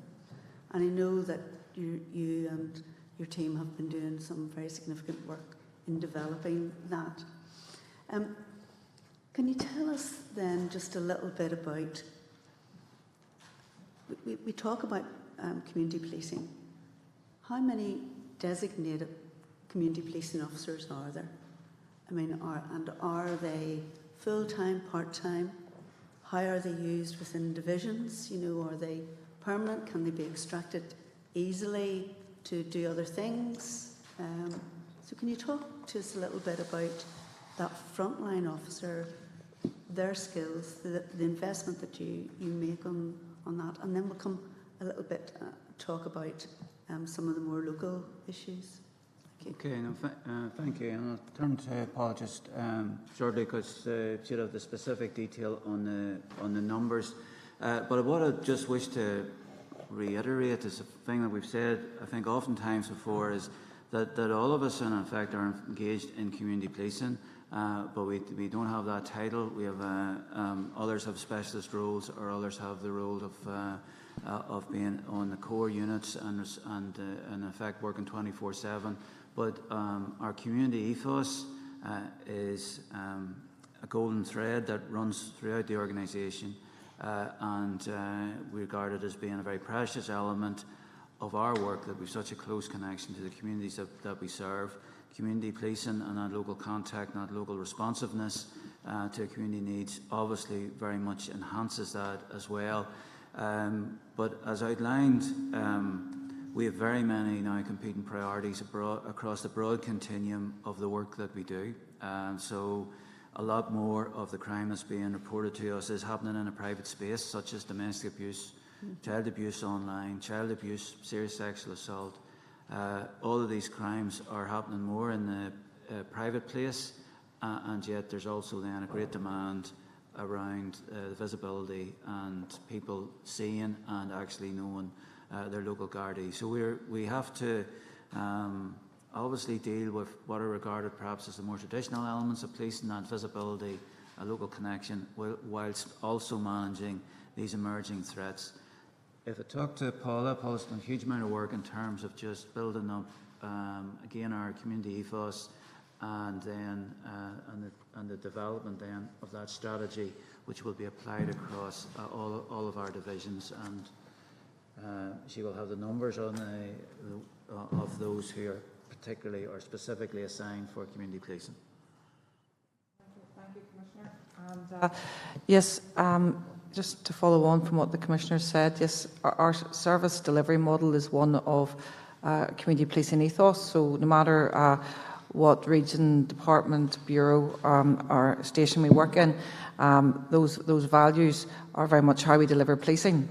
And I know that you and your team have been doing some very significant work in developing that. Can you tell us then just a little bit about, we talk about community policing. How many designated community policing officers are there? I mean, are they full-time, part-time? How are they used within divisions? You know, are they permanent? Can they be extracted easily to do other things? So can you talk to us a little bit about that frontline officer, their skills, the investment that you make on that, and then we'll come a little bit talk about some of the more local issues. Okay, no, thank you. And I'll turn to Paul just shortly because she'll have the specific detail on the numbers. But what I just wish to reiterate is a thing that we've said, I think, oftentimes before, is that all of us, in fact, are engaged in community policing, but we don't have that title. We have others have specialist roles, or others have the role of being on the core units and in effect working 24/7. But our community ethos is a golden thread that runs throughout the organisation, and we regard it as being a very precious element of our work, that we've such a close connection to the communities that we serve. Community policing and that local contact and that local responsiveness to community needs obviously very much enhances that as well. But as outlined, we have very many now competing priorities across the broad continuum of the work that we do. So a lot more of the crime that's being reported to us is happening in a private space, such as domestic abuse, child abuse online, child abuse, serious sexual assault. All of these crimes are happening more in the private place, and yet there's also then a great demand around the visibility and people seeing and actually knowing their local Gardaí. So we have to obviously deal with what are regarded perhaps as the more traditional elements of policing, and visibility, a local connection, whilst also managing these emerging threats. If I talk to Paula's done a huge amount of work in terms of just building up, again, our community ethos, and then and the development then of that strategy, which will be applied across all of our divisions, and she will have the numbers on of those who are particularly or specifically assigned for community policing. Thank you, Commissioner. And, yes, just to follow on from what the Commissioner said, yes, our service delivery model is one of community policing ethos. So no matter what region, department, bureau or station we work in, those values are very much how we deliver policing.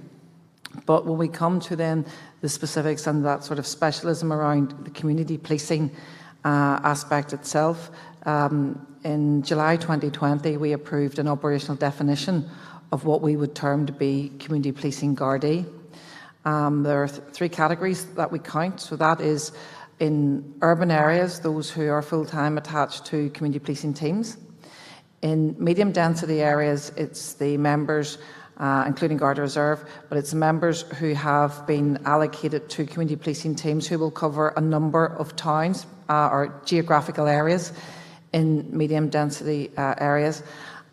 But when we come to then the specifics and that sort of specialism around the community policing aspect itself, in July 2020 we approved an operational definition of what we would term to be community policing Gardaí. There are three categories that we count. So that is in urban areas, those who are full-time attached to community policing teams. In medium density areas, it's the members, including Garda Reserve, but it's members who have been allocated to community policing teams who will cover a number of towns or geographical areas in medium density areas.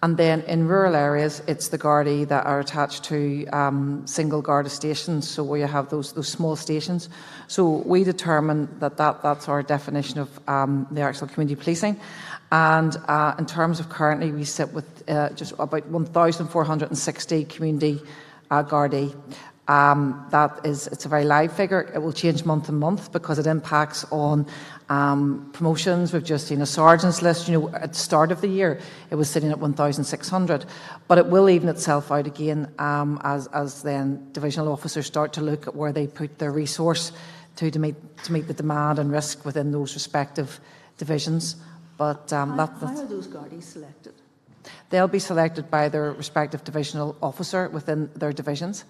And then in rural areas, it's the Gardaí that are attached to single Garda stations, so where you have those small stations. So we determine that's our definition of the actual community policing. And in terms of currently, we sit with just about 1,460 community Gardaí. It's a very live figure. It will change month to month because it impacts on promotions. We've just seen a sergeant's list. You know, at the start of the year, it was sitting at 1,600, but it will even itself out again as then divisional officers start to look at where they put their resource to meet the demand and risk within those respective divisions. But how are those Gardaí selected? They'll be selected by their respective divisional officer within their divisions.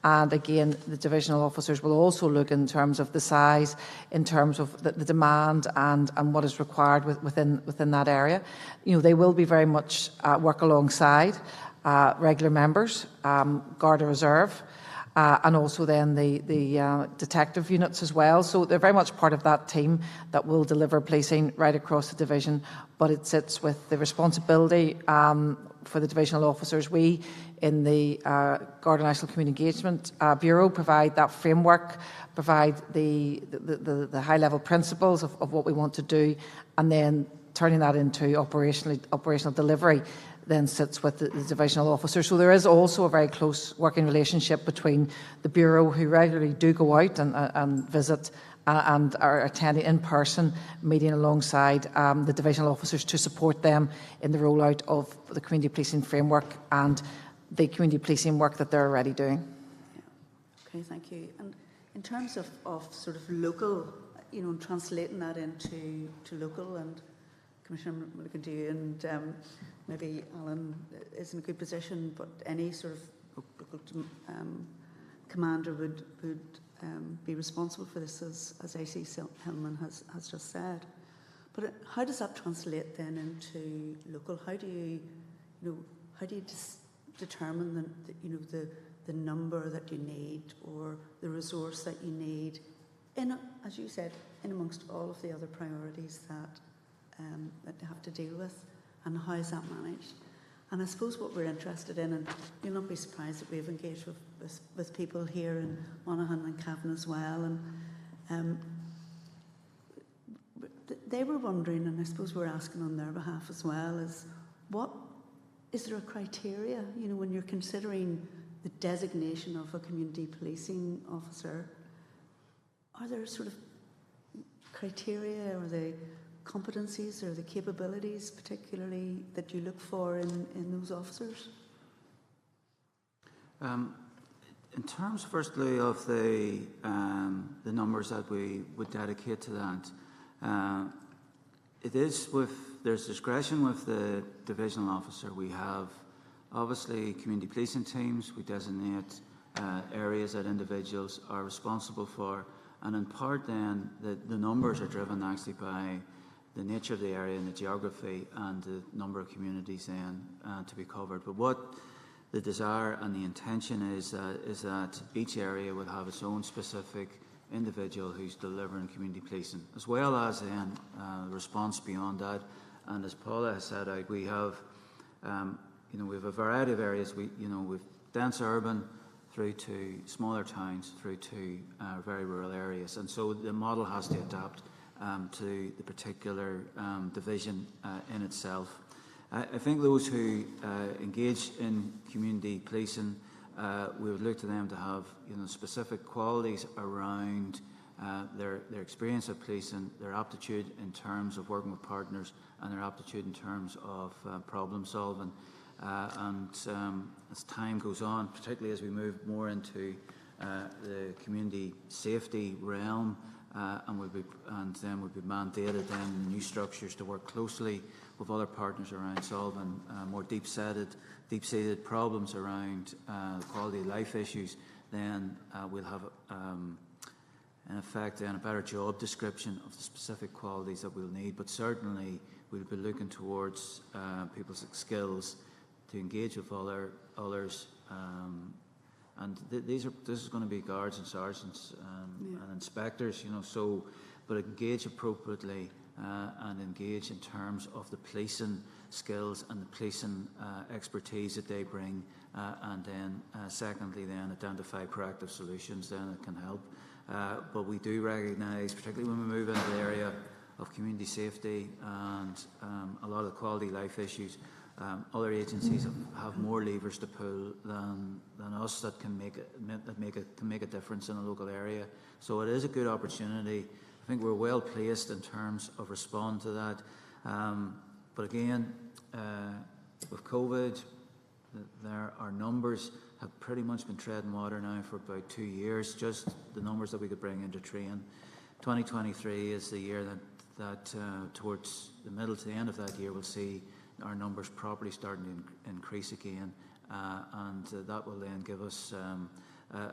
And again, the divisional officers will also look in terms of the size, in terms of the demand and what is required within that area. You know, they will be very much work alongside regular members, Garda Reserve, and also then the detective units as well. So they're very much part of that team that will deliver policing right across the division, but it sits with the responsibility for the divisional officers. We in the Garda National Community Engagement Bureau provide that framework, provide the high-level principles of what we want to do, and then turning that into operational delivery then sits with the divisional officer. So there is also a very close working relationship between the Bureau, who regularly do go out and visit and are attending in person, meeting alongside the divisional officers to support them in the rollout of the community policing framework and the community policing work that they're already doing. Okay, thank you. And in terms of sort of local, you know, translating that into local, and Commissioner, I'm looking to you, and maybe Alan is in a good position, but any sort of local commander would be responsible for this, as AC Hillman has just said. But how does that translate then into local? How do you determine the number that you need or the resource that you need in, as you said, in amongst all of the other priorities that they have to deal with, and how is that managed? And I suppose what we're interested in, and you'll not be surprised that we've engaged with people here in Monaghan and Cavan as well, and they were wondering, and I suppose we're asking on their behalf as well, is there a criteria, you know, when you're considering the designation of a community policing officer? Are there sort of criteria, or the competencies or the capabilities particularly that you look for in those officers? In terms, firstly, of the numbers that we would dedicate to that, there's discretion with the divisional officer. We have Obviously, community policing teams, we designate areas that individuals are responsible for, and in part then the numbers are driven actually by the nature of the area and the geography and the number of communities then to be covered. But what the desire and the intention is that each area will have its own specific individual who's delivering community policing, as well as then response beyond that. And as Paula has said out, we have we have a variety of areas. We've dense urban through to smaller towns, through to very rural areas, and so the model has to adapt to the particular division in itself. I think those who engage in community policing, we would look to them to have specific qualities around their experience of policing, their aptitude in terms of working with partners, and their aptitude in terms of problem solving. And as time goes on, particularly as we move more into the community safety realm, and then we'll be mandated then in new structures to work closely with other partners around solving more deep-seated problems around quality of life issues, then we'll have in effect then a better job description of the specific qualities that we'll need. But certainly we'll be looking towards people's skills to engage with others. And this is going to be guards and sergeants and inspectors, but engage appropriately and engage in terms of the policing skills and the policing expertise that they bring, and then secondly then identify proactive solutions then that can help. But we do recognise, particularly when we move into the area of community safety and a lot of the quality of life issues, other agencies have more levers to pull than us that can make a difference in a local area. So it is a good opportunity. I think we're well placed in terms of responding to that. But again, with COVID, our numbers have pretty much been treading water now for about 2 years. Just the numbers that we could bring into train. 2023 is the year that towards the middle to the end of that year we'll see our numbers properly starting to increase again, and that will then give us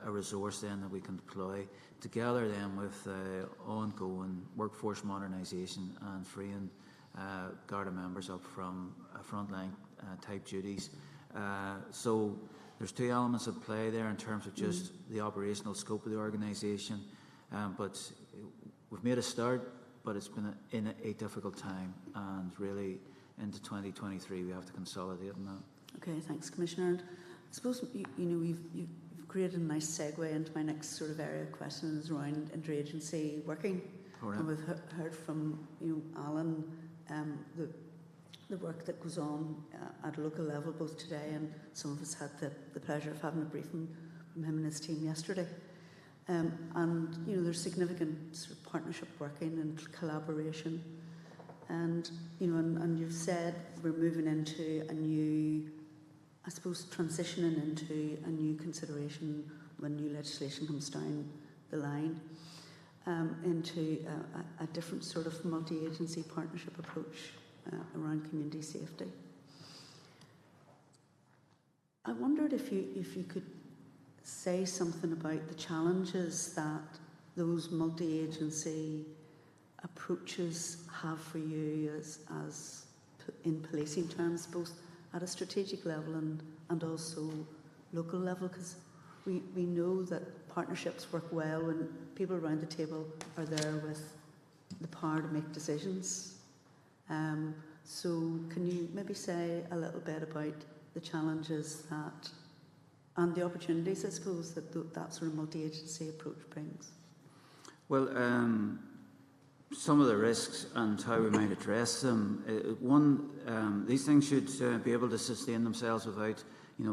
a resource then that we can deploy together then with ongoing workforce modernisation and freeing Garda members up from frontline type duties. So there's two elements at play there in terms of just the operational scope of the organisation, but we've made a start, but it's been in a difficult time, and really into 2023 we have to consolidate on that. Okay, thanks, Commissioner. And I suppose you've created a nice segue into my next sort of area of questions around interagency working. Right. And we've heard from Alan the work that goes on at a local level both today, and some of us had the pleasure of having a briefing from him and his team yesterday. And there's significant sort of partnership working and collaboration. And and you've said we're moving into a new, I suppose, transitioning into a new consideration when new legislation comes down the line, into a different sort of multi-agency partnership approach around community safety. I wondered if you could say something about the challenges that those multi-agency approaches have for you as in policing terms, both at a strategic level and also local level, because we know that partnerships work well when people around the table are there with the power to make decisions. So can you maybe say a little bit about the challenges that and the opportunities, I suppose, that sort of multi-agency approach brings? Well, some of the risks and how we might address them. These things should be able to sustain themselves without,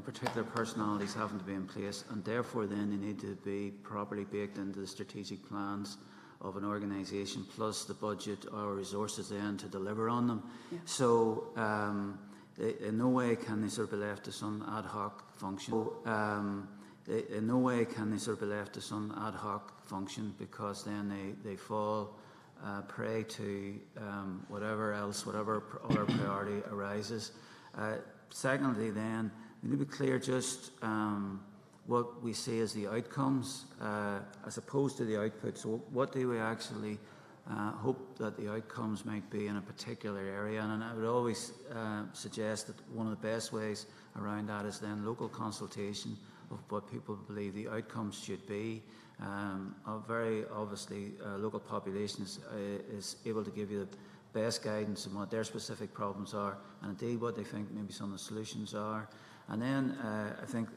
particular personalities having to be in place, and therefore then they need to be properly baked into the strategic plans of an organisation, plus the budget or resources then to deliver on them. Yeah. So in no way can they sort of be left to some ad hoc function. Because then they fall prey to whatever other priority arises. Secondly, then we need to be clear just what we see as the outcomes as opposed to the output. So what do we actually hope that the outcomes might be in a particular area? And I would always suggest that one of the best ways around that is then local consultation of what people believe the outcomes should be. Very obviously, local population is able to give you the best guidance on what their specific problems are, and indeed what they think maybe some of the solutions are. And then I think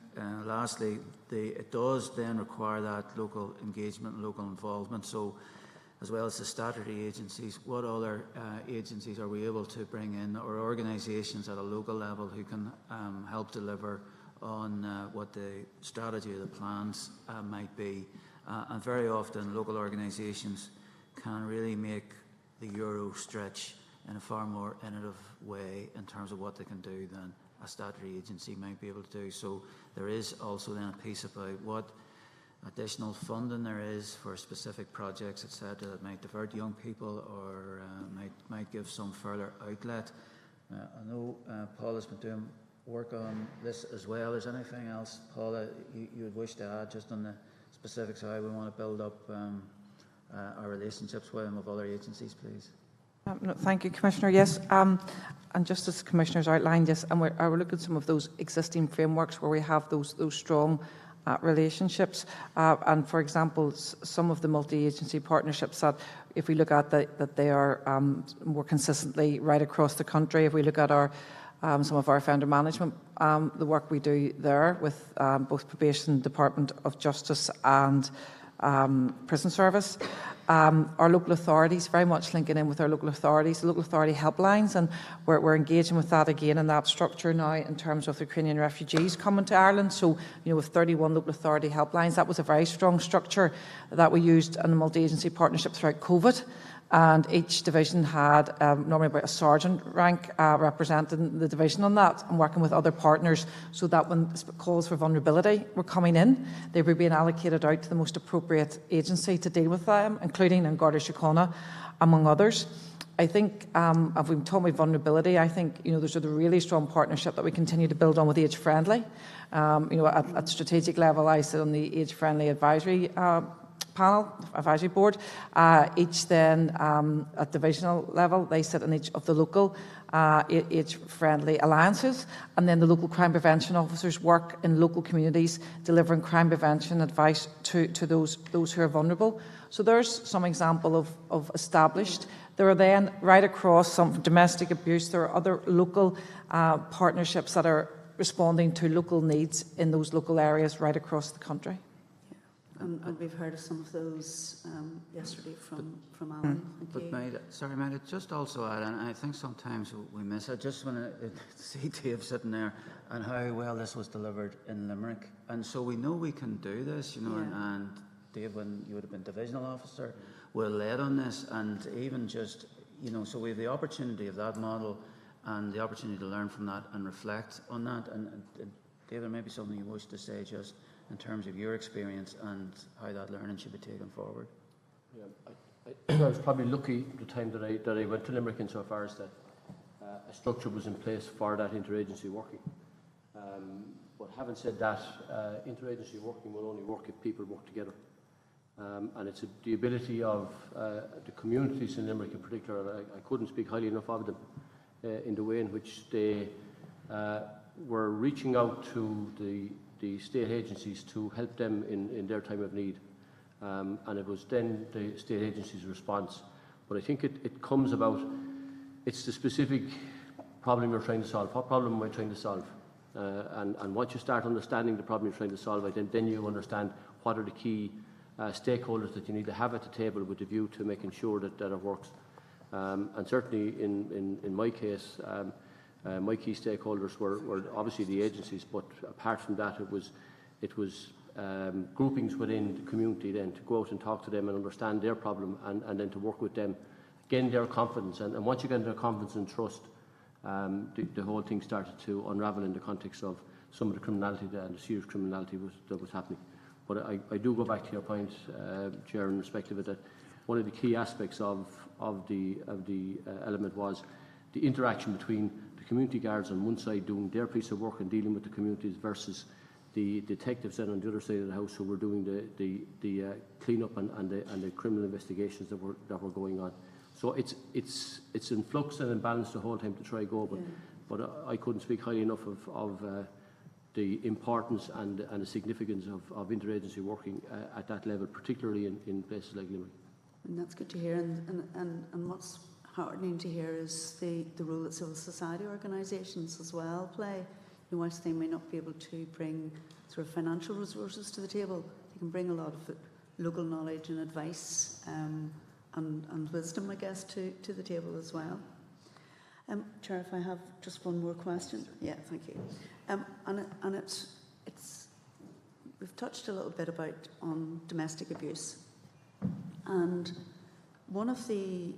lastly, it does then require that local engagement and local involvement. So as well as the statutory agencies, what other agencies are we able to bring in, or organisations at a local level who can help deliver on what the strategy or the plans might be. And very often local organisations can really make the euro stretch in a far more innovative way in terms of what they can do than a statutory agency might be able to do. So there is also then a piece about what additional funding there is for specific projects, etc., that might divert young people or might give some further outlet. I know Paul has been doing work on this as well. Is there anything else, Paula, you would wish to add just on the specifics of how we want to build up our relationships with other agencies, please? No, thank you, Commissioner. Yes, and just as the Commissioner's outlined, yes, and we're looking at some of those existing frameworks where we have those strong relationships. And for example, some of the multi-agency partnerships that, if we look at that they are more consistently right across the country. If we look at our some of our offender management, the work we do there with both Probation, Department of Justice and Prison Service. Our local authorities, very much linking in with our local authorities, the local authority helplines, and we're engaging with that again in that structure now in terms of the Ukrainian refugees coming to Ireland. So, with 31 local authority helplines, that was a very strong structure that we used in the multi-agency partnership throughout COVID. And each division had normally about a sergeant rank representing the division on that, and working with other partners so that when calls for vulnerability were coming in, they were being allocated out to the most appropriate agency to deal with them, including in Garda Síochána, among others. I think, if we've talked about vulnerability, I think there's a really strong partnership that we continue to build on with Age Friendly. At strategic level, I sit on the Age Friendly Advisory panel, advisory board. Each then at divisional level, they sit in each of the local age-friendly alliances, and then the local crime prevention officers work in local communities delivering crime prevention advice to those who are vulnerable. So there's some example of established. There are then right across some domestic abuse, there are other local partnerships that are responding to local needs in those local areas right across the country. And we've heard of some of those yesterday from Alan. But might I just also add, and I think sometimes we miss, I just want to see Dave sitting there and how well this was delivered in Limerick. And so we know we can do this, and Dave, when you would have been divisional officer, would have led on this, and even just, so we have the opportunity of that model and the opportunity to learn from that and reflect on that. And Dave, there may be something you wish to say just in terms of your experience and how that learning should be taken forward. Yeah, I was probably lucky the time that I went to Limerick insofar as that a structure was in place for that interagency working. But having said that, interagency working will only work if people work together. And it's the ability of the communities in Limerick in particular, I couldn't speak highly enough of them, in the way in which they were reaching out to the state agencies to help them in their time of need. And it was then the state agency's response. But I think it comes about, it's the specific problem you're trying to solve. What problem am I trying to solve? And once you start understanding the problem you're trying to solve, then you understand what are the key stakeholders that you need to have at the table with a view to making sure that it works. And certainly in my case, my key stakeholders were obviously the agencies, but apart from that, it was groupings within the community then to go out and talk to them and understand their problem and then to work with them, gain their confidence. And once you get their confidence and trust, the whole thing started to unravel in the context of some of the criminality and the serious criminality that was happening. But I do go back to your point, Chair, in respect of it, that one of the key aspects of the element was the interaction between the community guards on one side doing their piece of work and dealing with the communities versus the detectives then on the other side of the house who were doing the clean-up and the criminal investigations that were going on. So it's in flux and in balance the whole time to try go, but I couldn't speak highly enough of the importance and the significance of interagency working at that level, particularly in places like Limerick. And that's good to hear. And what's heartening to hear is the role that civil society organisations as well play. You know, whilst they may not be able to bring sort of financial resources to the table, they can bring a lot of local knowledge and advice and wisdom, I guess, to the table as well. Chair, if I have just one more question. Yeah, thank you. And it's we've touched a little bit on domestic abuse, and one of the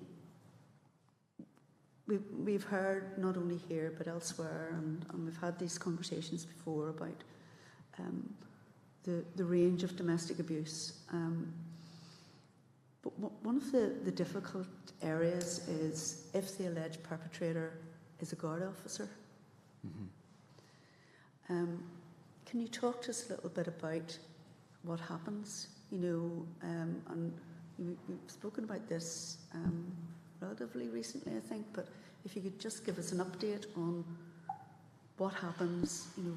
we've heard not only here but elsewhere, and we've had these conversations before about the range of domestic abuse. But one of the difficult areas is if the alleged perpetrator is a Garda officer. Can you talk to us a little bit about what happens? You know, and we've spoken about this relatively recently, I think, but if you could just give us an update on what happens, you know,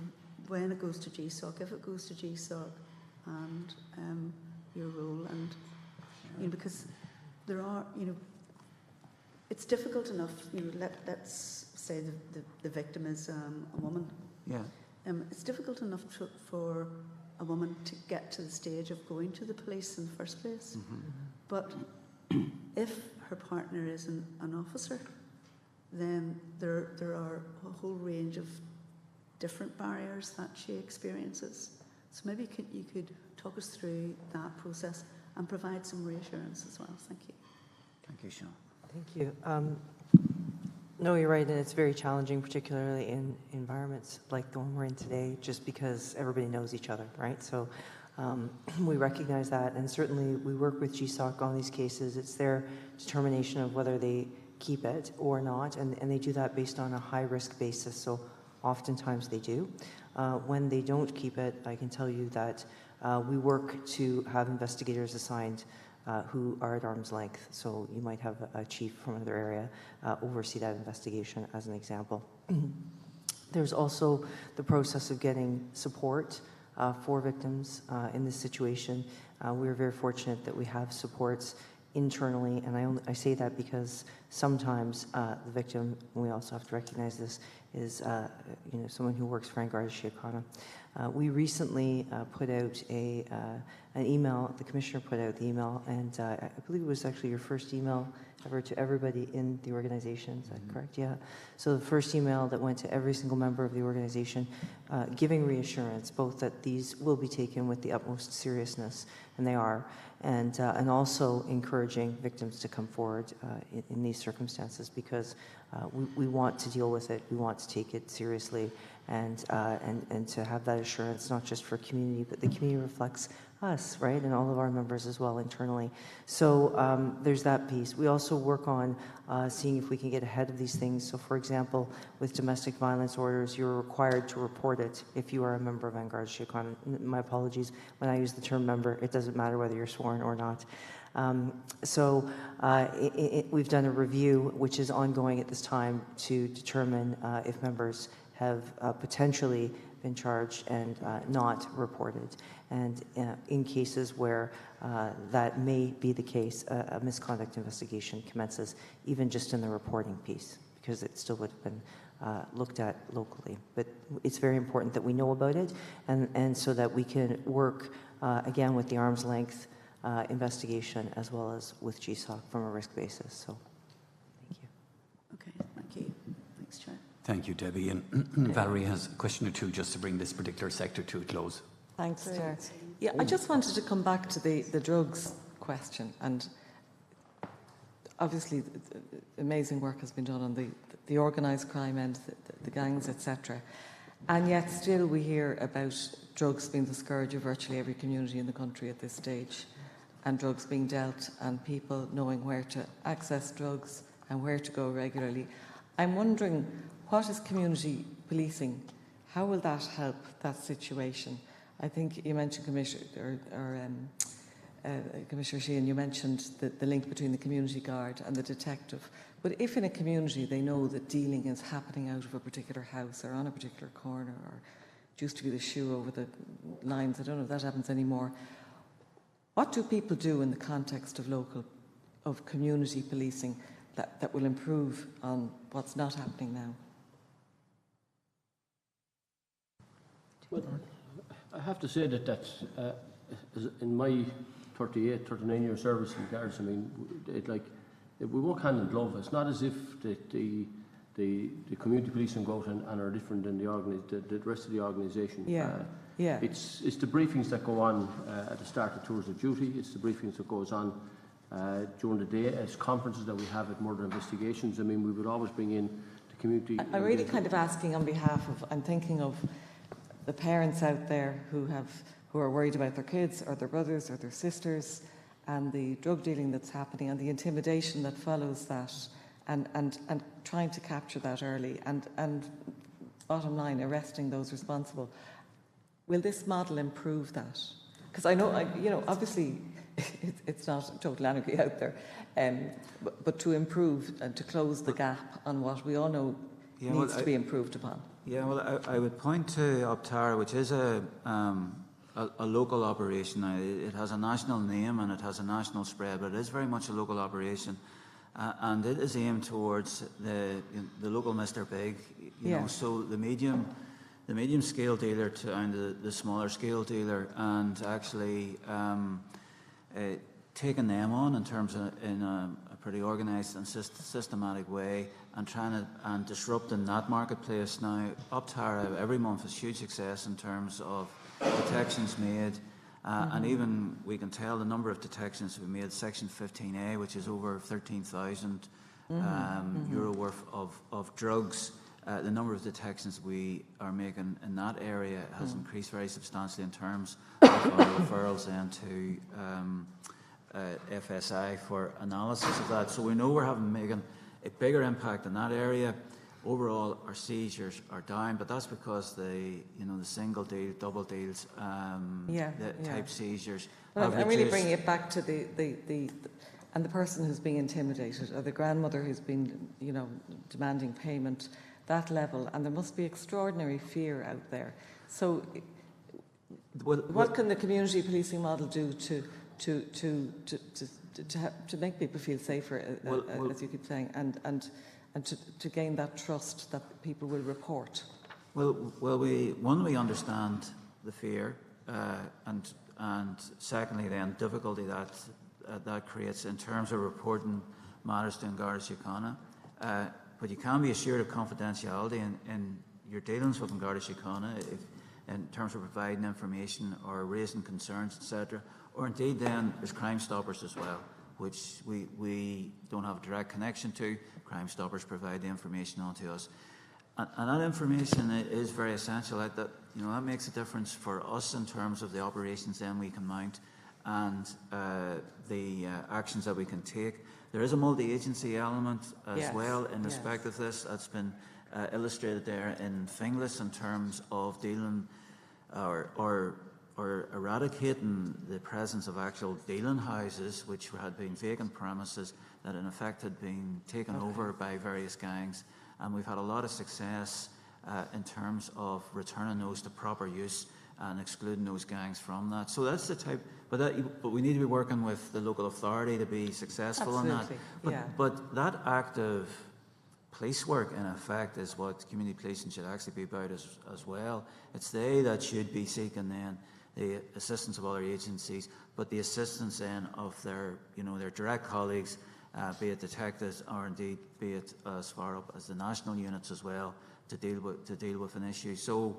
when it goes to GSOC, if it goes to GSOC, and your role, and you know, because there are, you know, it's difficult enough. You know, let's say the victim is a woman. Yeah. It's difficult enough for a woman to get to the stage of going to the police in the first place. But if her partner is an officer, then there are a whole range of different barriers that she experiences. So maybe you could talk us through that process and provide some reassurance as well. Thank you. Thank you, Sean. Thank you. No, you're right, and it's very challenging, particularly in environments like the one we're in today, just because everybody knows each other, right? So we recognize that, and certainly we work with GSOC on these cases. It's their determination of whether they keep it or not, and they do that based on a high-risk basis, so oftentimes they do. When they don't keep it, I can tell you that we work to have investigators assigned who are at arm's length. So you might have a chief from another area oversee that investigation, as an example. There's also the process of getting support for victims in this situation. We're very fortunate that we have supports internally, and I say that because sometimes the victim, and we also have to recognize this, is you know, someone who works for Garda Síochána. We recently put out an email. The Commissioner put out the email, and I believe it was actually your first email ever to everybody in the organization. Is that correct? Yeah. So the first email that went to every single member of the organization, giving reassurance, both that these will be taken with the utmost seriousness, and they are, and also encouraging victims to come forward in these circumstances, because we want to deal with it. We want to take it seriously, and to have that assurance, not just for community, but the community reflects us, right, and all of our members as well internally. So there's that piece. We also work on seeing if we can get ahead of these things. So, for example, with domestic violence orders, you're required to report it if you are a member of Garda Síochána. My apologies, when I use the term member, it doesn't matter whether you're sworn or not. We've done a review, which is ongoing at this time, to determine if members have potentially been charged and not reported. And in cases where that may be the case, a misconduct investigation commences, even just in the reporting piece, because it still would have been looked at locally. But it's very important that we know about it, and so that we can work, again, with the arm's length investigation, as well as with GSOC from a risk basis. So, thank you. Okay, thank you. Thanks, Chair. Thank you, Debbie. And Valerie has a question or two just to bring this particular sector to a close. Thanks, Chair. Yeah, I just wanted to come back to the drugs question, and obviously amazing work has been done on the organised crime end, the gangs, etc. And yet still we hear about drugs being the scourge of virtually every community in the country at this stage, and drugs being dealt, and people knowing where to access drugs and where to go regularly. I'm wondering what is community policing? How will that help that situation? I think you mentioned, Commissioner Sheehan, you mentioned the link between the community guard and the detective. But if in a community they know that dealing is happening out of a particular house or on a particular corner, or it used to be the shoe over the lines, I don't know if that happens anymore, what do people do in the context of community policing that will improve on what's not happening now? Well, I have to say that in my 39 year service in Guards, I mean, we work hand in glove. It's not as if the community policing go out and are different than the rest of the organisation. It's the briefings that go on at the start of tours of duty. It's the briefings that goes on during the day. It's conferences that we have at murder investigations. I mean, we would always bring in the community. I'm really kind of asking on behalf of, I'm thinking of the parents out there who are worried about their kids or their brothers or their sisters, and the drug dealing that's happening and the intimidation that follows that, and trying to capture that early, and bottom line, arresting those responsible. Will this model improve that? Because I know, obviously it's not total anarchy out there, but to improve and to close the gap on what we all know needs to be improved upon. Yeah, well, I would point to Optara, which is a local operation. Now, it has a national name and it has a national spread, but it is very much a local operation, and it is aimed towards the local Mr. Big. You know, so the medium scale dealer to the smaller scale dealer, and actually taking them on in terms of in a pretty organised and systematic way, and trying to disrupting that marketplace. Now, Optara every month is huge success in terms of detections made, and even we can tell the number of detections we made. Section 15A, which is over 13,000 euro worth of drugs. The number of detections we are making in that area has increased very substantially in terms of our referrals into FSI for analysis of that. So we know we're making a bigger impact in that area. Overall, our seizures are down, but that's because the single deal, double deals, type seizures. Well, I'm really bringing it back to the person who's being intimidated, or the grandmother who's been, demanding payment, that level, and there must be extraordinary fear out there. So, what can the community policing model do to make people feel safer, as you keep saying, and to gain that trust that people will report? Well, we understand the fear, and secondly, then difficulty that creates in terms of reporting matters to Garda Síochána. But you can be assured of confidentiality in your dealings with Garda Síochána, in terms of providing information or raising concerns, etc. Or indeed, then there's Crime Stoppers as well, which we don't have a direct connection to. Crime Stoppers provide the information on to us, and that information is very essential. That makes a difference for us in terms of the operations then we can mount, and the actions that we can take. There is a multi-agency element as well in respect of this. That's been illustrated there in Finglas in terms of dealing or eradicating the presence of actual dealing houses, which had been vacant premises that in effect had been taken over by various gangs. And we've had a lot of success in terms of returning those to proper use and excluding those gangs from that. So that's the type, but we need to be working with the local authority to be successful in that. But that active police work, in effect, is what community policing should actually be about as well. It's they that should be seeking then the assistance of other agencies, but the assistance then of their direct colleagues, be it detectives or indeed be it as far up as the national units as well, to deal with an issue. So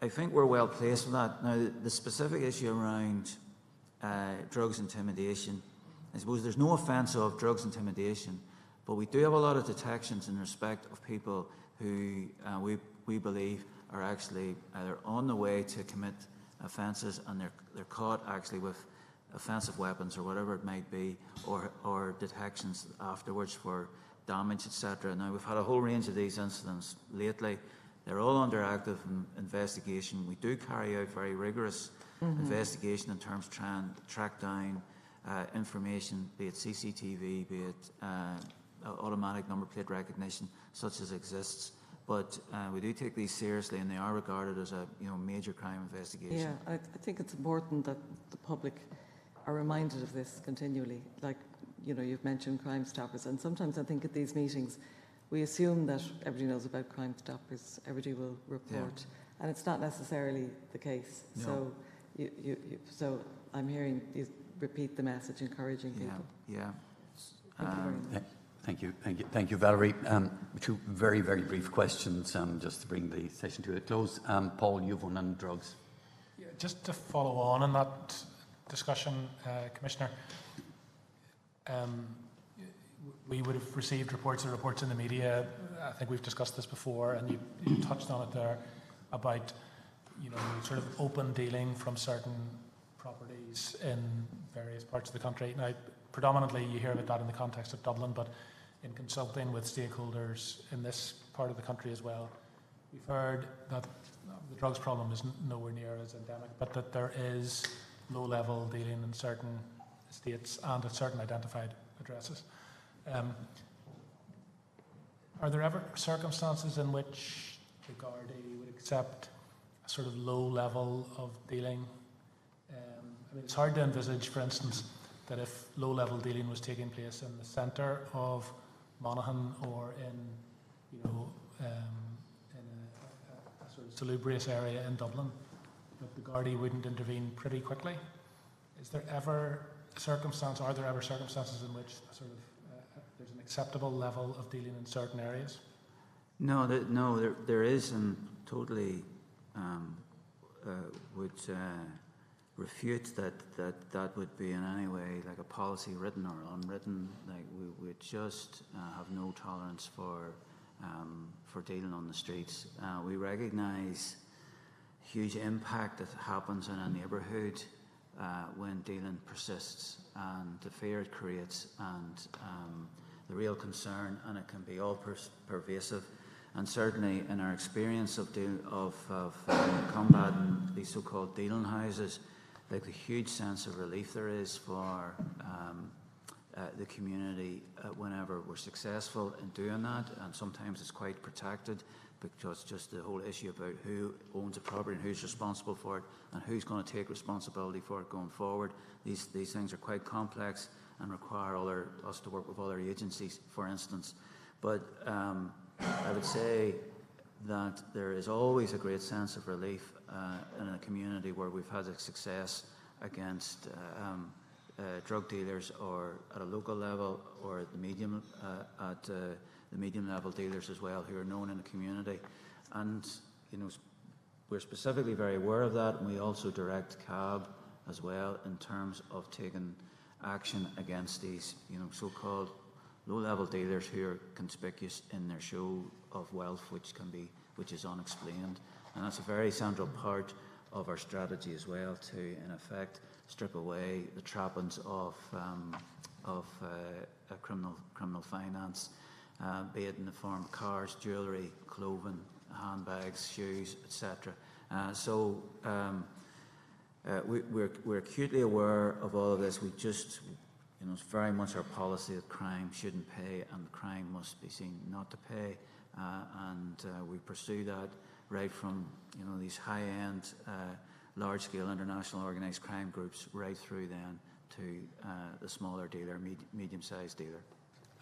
I think we're well placed for that. Now, the specific issue around drugs intimidation, I suppose there's no offence of drugs intimidation, but we do have a lot of detections in respect of people who we believe are actually either on the way to commit offences and they're caught actually with offensive weapons or whatever it might be, or detections afterwards for damage, etc. Now, we've had a whole range of these incidents lately. They're all under active investigation. We do carry out very rigorous investigation in terms of trying to track down information, be it CCTV, be it automatic number plate recognition, such as exists. But we do take these seriously, and they are regarded as a major crime investigation. Yeah, I think it's important that the public are reminded of this continually. Like, you've mentioned Crime Stoppers, and sometimes I think at these meetings we assume that everybody knows about Crime Stoppers, everybody will report, and it's not necessarily the case. No. So, so I'm hearing you repeat the message, encouraging people. Yeah. Thank you very much. Thank you, Valerie. Two very, very brief questions, just to bring the session to a close. Paul, you've one on drugs. Yeah, just to follow on that discussion, Commissioner, we would have received reports in the media. I think we've discussed this before, and you touched on it there about sort of open dealing from certain properties in various parts of the country. Now, predominantly you hear about that in the context of Dublin, but in consulting with stakeholders in this part of the country as well, we've heard that the drugs problem is nowhere near as endemic, but that there is low-level dealing in certain estates and at certain identified addresses. Are there ever circumstances in which the Gardaí would accept a sort of low level of dealing? I mean, it's hard to envisage, for instance, that if low-level dealing was taking place in the centre of Monaghan or in a sort of salubrious area in Dublin, that the Gardaí wouldn't intervene pretty quickly. Is there ever are there ever circumstances in which sort of there's an acceptable level of dealing in certain areas? No, there is, and totally would refute that would be in any way like a policy written or unwritten. Like we would just have no tolerance for dealing on the streets. We recognise huge impact that happens in a neighbourhood when dealing persists, and the fear it creates, and the real concern, and it can be all pervasive. And certainly in our experience of combating these so-called dealing houses, like the huge sense of relief there is for the community whenever we're successful in doing that, and sometimes it's quite protected because just the whole issue about who owns a property and who's responsible for it and who's going to take responsibility for it going forward. These things are quite complex and require us to work with other agencies, for instance. But I would say that there is always a great sense of relief in a community where we've had a success against drug dealers, or at a local level, or at the medium level dealers as well, who are known in the community. And we're specifically very aware of that, and we also direct CAB as well in terms of taking action against these so-called low-level dealers who are conspicuous in their show of wealth, which is unexplained. And that's a very central part of our strategy as well, to in effect strip away the trappings of criminal finance, be it in the form of cars, jewellery, clothing, handbags, shoes, etc. So we're acutely aware of all of this. We just, it's very much our policy that crime shouldn't pay, and crime must be seen not to pay, and we pursue that right from these high-end, large-scale international organised crime groups, right through then to the smaller dealer, medium-sized dealer.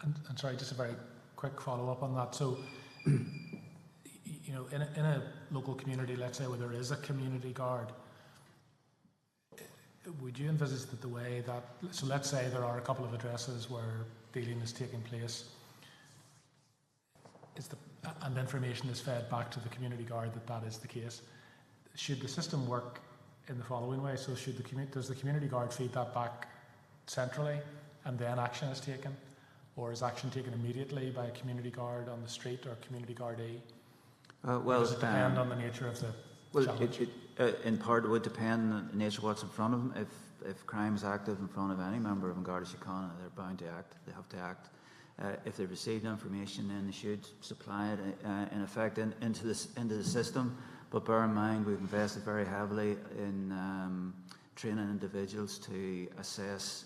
And sorry, just a very quick follow-up on that. So, in a local community, let's say, where there is a community guard, would you envisage that the way that, so let's say there are a couple of addresses where dealing is taking place, and information is fed back to the community guard that is the case, should the system work in the following way? So does the community guard feed that back centrally and then action is taken? Or is action taken immediately by a community guard on the street or community guardee? Does it depend on the nature of the challenge? In part, it would depend on the nature of what's in front of them. If crime is active in front of any member of Garda Síochána, they're bound to act. They have to act. if they've received information, then they should supply it in effect into the system. But bear in mind, we've invested very heavily in training individuals to assess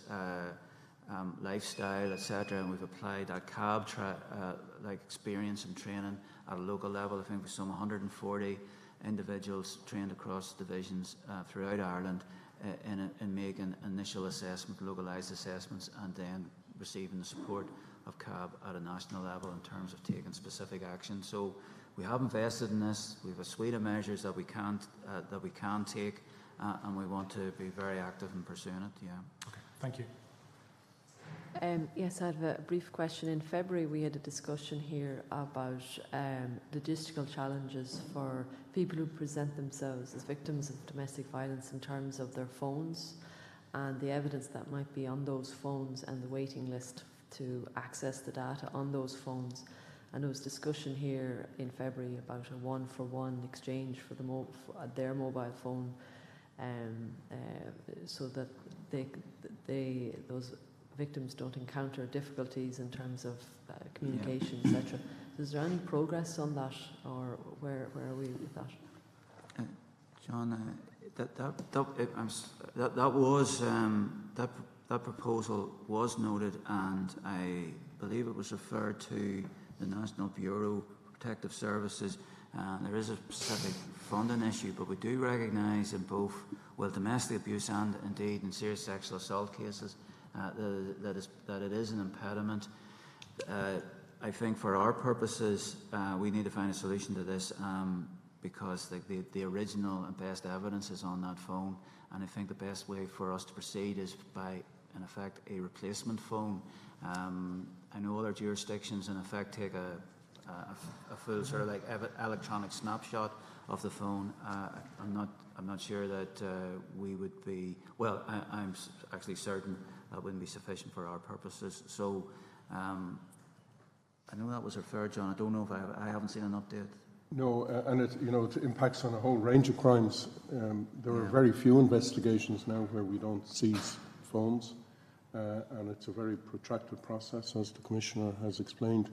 lifestyle, etc. And we've applied that CAB like experience and training at a local level. I think with some 140 individuals trained across divisions throughout Ireland in making initial assessment, localised assessments, and then receiving the support of CAB at a national level in terms of taking specific action. So we have invested in this. We have a suite of measures that we can take, and we want to be very active in pursuing it. Yeah. Okay. Thank you. Yes, I have a brief question. In February, we had a discussion here about logistical challenges for people who present themselves as victims of domestic violence in terms of their phones and the evidence that might be on those phones and the waiting list to access the data on those phones. And there was discussion here in February about a one-for-one exchange for their mobile phone, so that those victims don't encounter difficulties in terms of communication, etc. Is there any progress on that, or where are we with that? John, that proposal was noted, and I believe it was referred to the National Bureau of Protective Services. There is a specific funding issue, but we do recognise in both, well, domestic abuse and indeed in serious sexual assault cases, that it is an impediment. I think for our purposes, we need to find a solution to this because the original and best evidence is on that phone, and I think the best way for us to proceed is by, in effect, a replacement phone. I know other jurisdictions, in effect, take a full sort of like electronic snapshot of the phone. I'm not sure that we would be. Well, I'm actually certain that wouldn't be sufficient for our purposes. So I know that was referred, John. I don't know if I haven't seen an update. No, and it impacts on a whole range of crimes. There are very few investigations now where we don't seize phones, and it's a very protracted process, as the Commissioner has explained.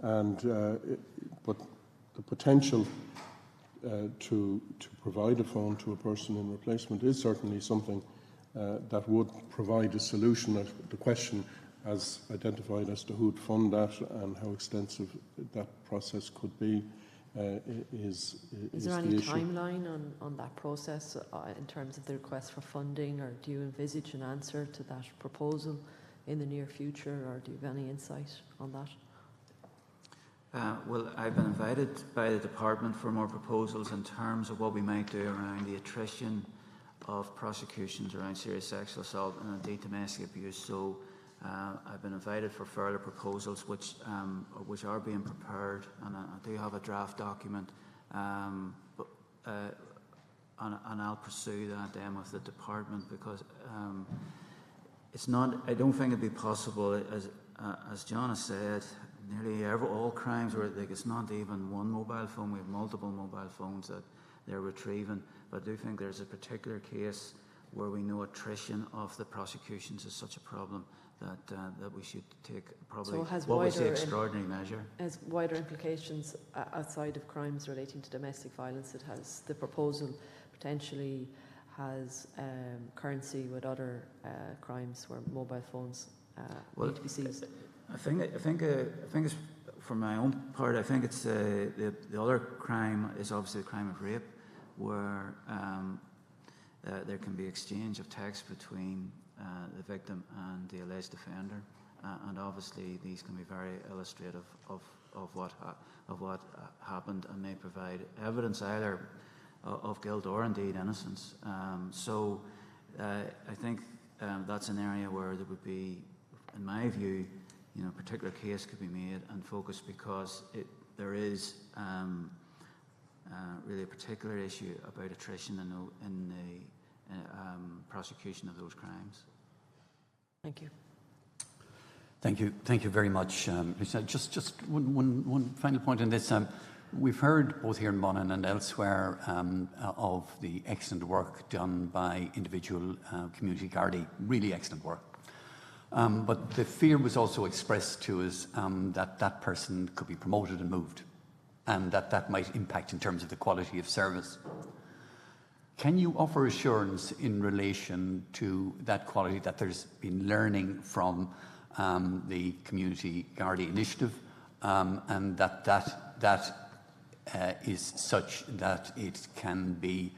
And but the potential to provide a phone to a person in replacement is certainly something that would provide a solution. The question, as identified as to who would fund that and how extensive that process could be, is there the any issue. timeline on that process in terms of the request for funding, or do you envisage an answer to that proposal in the near future, or do you have any insight on that? Well, I've been invited by the department for more proposals in terms of what we might do around the attrition of prosecutions around serious sexual assault and indeed domestic abuse. So I've been invited for further proposals which are being prepared, and I do have a draft document, and I'll pursue that then with the department, because it's not. I don't think it'd be possible, as John has said. Nearly all crimes where it's not even one mobile phone. We have multiple mobile phones that they're retrieving. But I do think there's a particular case where we know attrition of the prosecutions is such a problem that we should take probably what was the extraordinary measure. Has wider implications outside of crimes relating to domestic violence. It has the proposal potentially has currency with other crimes where mobile phones need to be seized. I think it's, for my own part, I think it's the other crime is obviously the crime of rape, where there can be exchange of text between the victim and the alleged offender, and obviously these can be very illustrative of what happened and may provide evidence either of guilt or indeed innocence. So I think that's an area where there would be, in my view, a particular case could be made and focused, because there is really a particular issue about attrition in the prosecution of those crimes. Thank you. Thank you very much. Just one final point on this. We've heard both here in Monaghan and elsewhere of the excellent work done by individual community Gardaí, really excellent work. But the fear was also expressed to us that that person could be promoted and moved, and that might impact in terms of the quality of service. Can you offer assurance in relation to that quality, that there's been learning from the Community Garda initiative, and that is such that it can be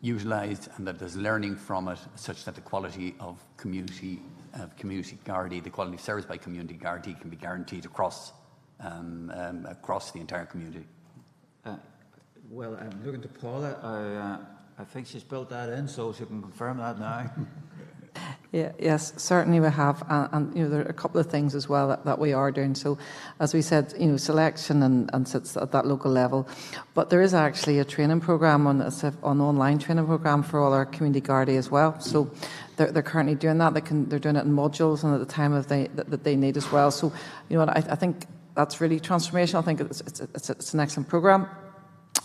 utilised, and that there's learning from it such that the quality of community Garda, the quality of service by Community Garda, can be guaranteed across the entire community? Well, I'm looking to Paula. I think she's built that in, so she can confirm that now. Yeah, yes, certainly we have, and there are a couple of things as well that we are doing. So, as we said, selection and sits at that local level, but there is actually a training program an online training program for all our Community Garda as well. So, they're currently doing that. They're doing it in modules and at the time that they need as well. So, I think that's really transformational. I think it's an excellent program,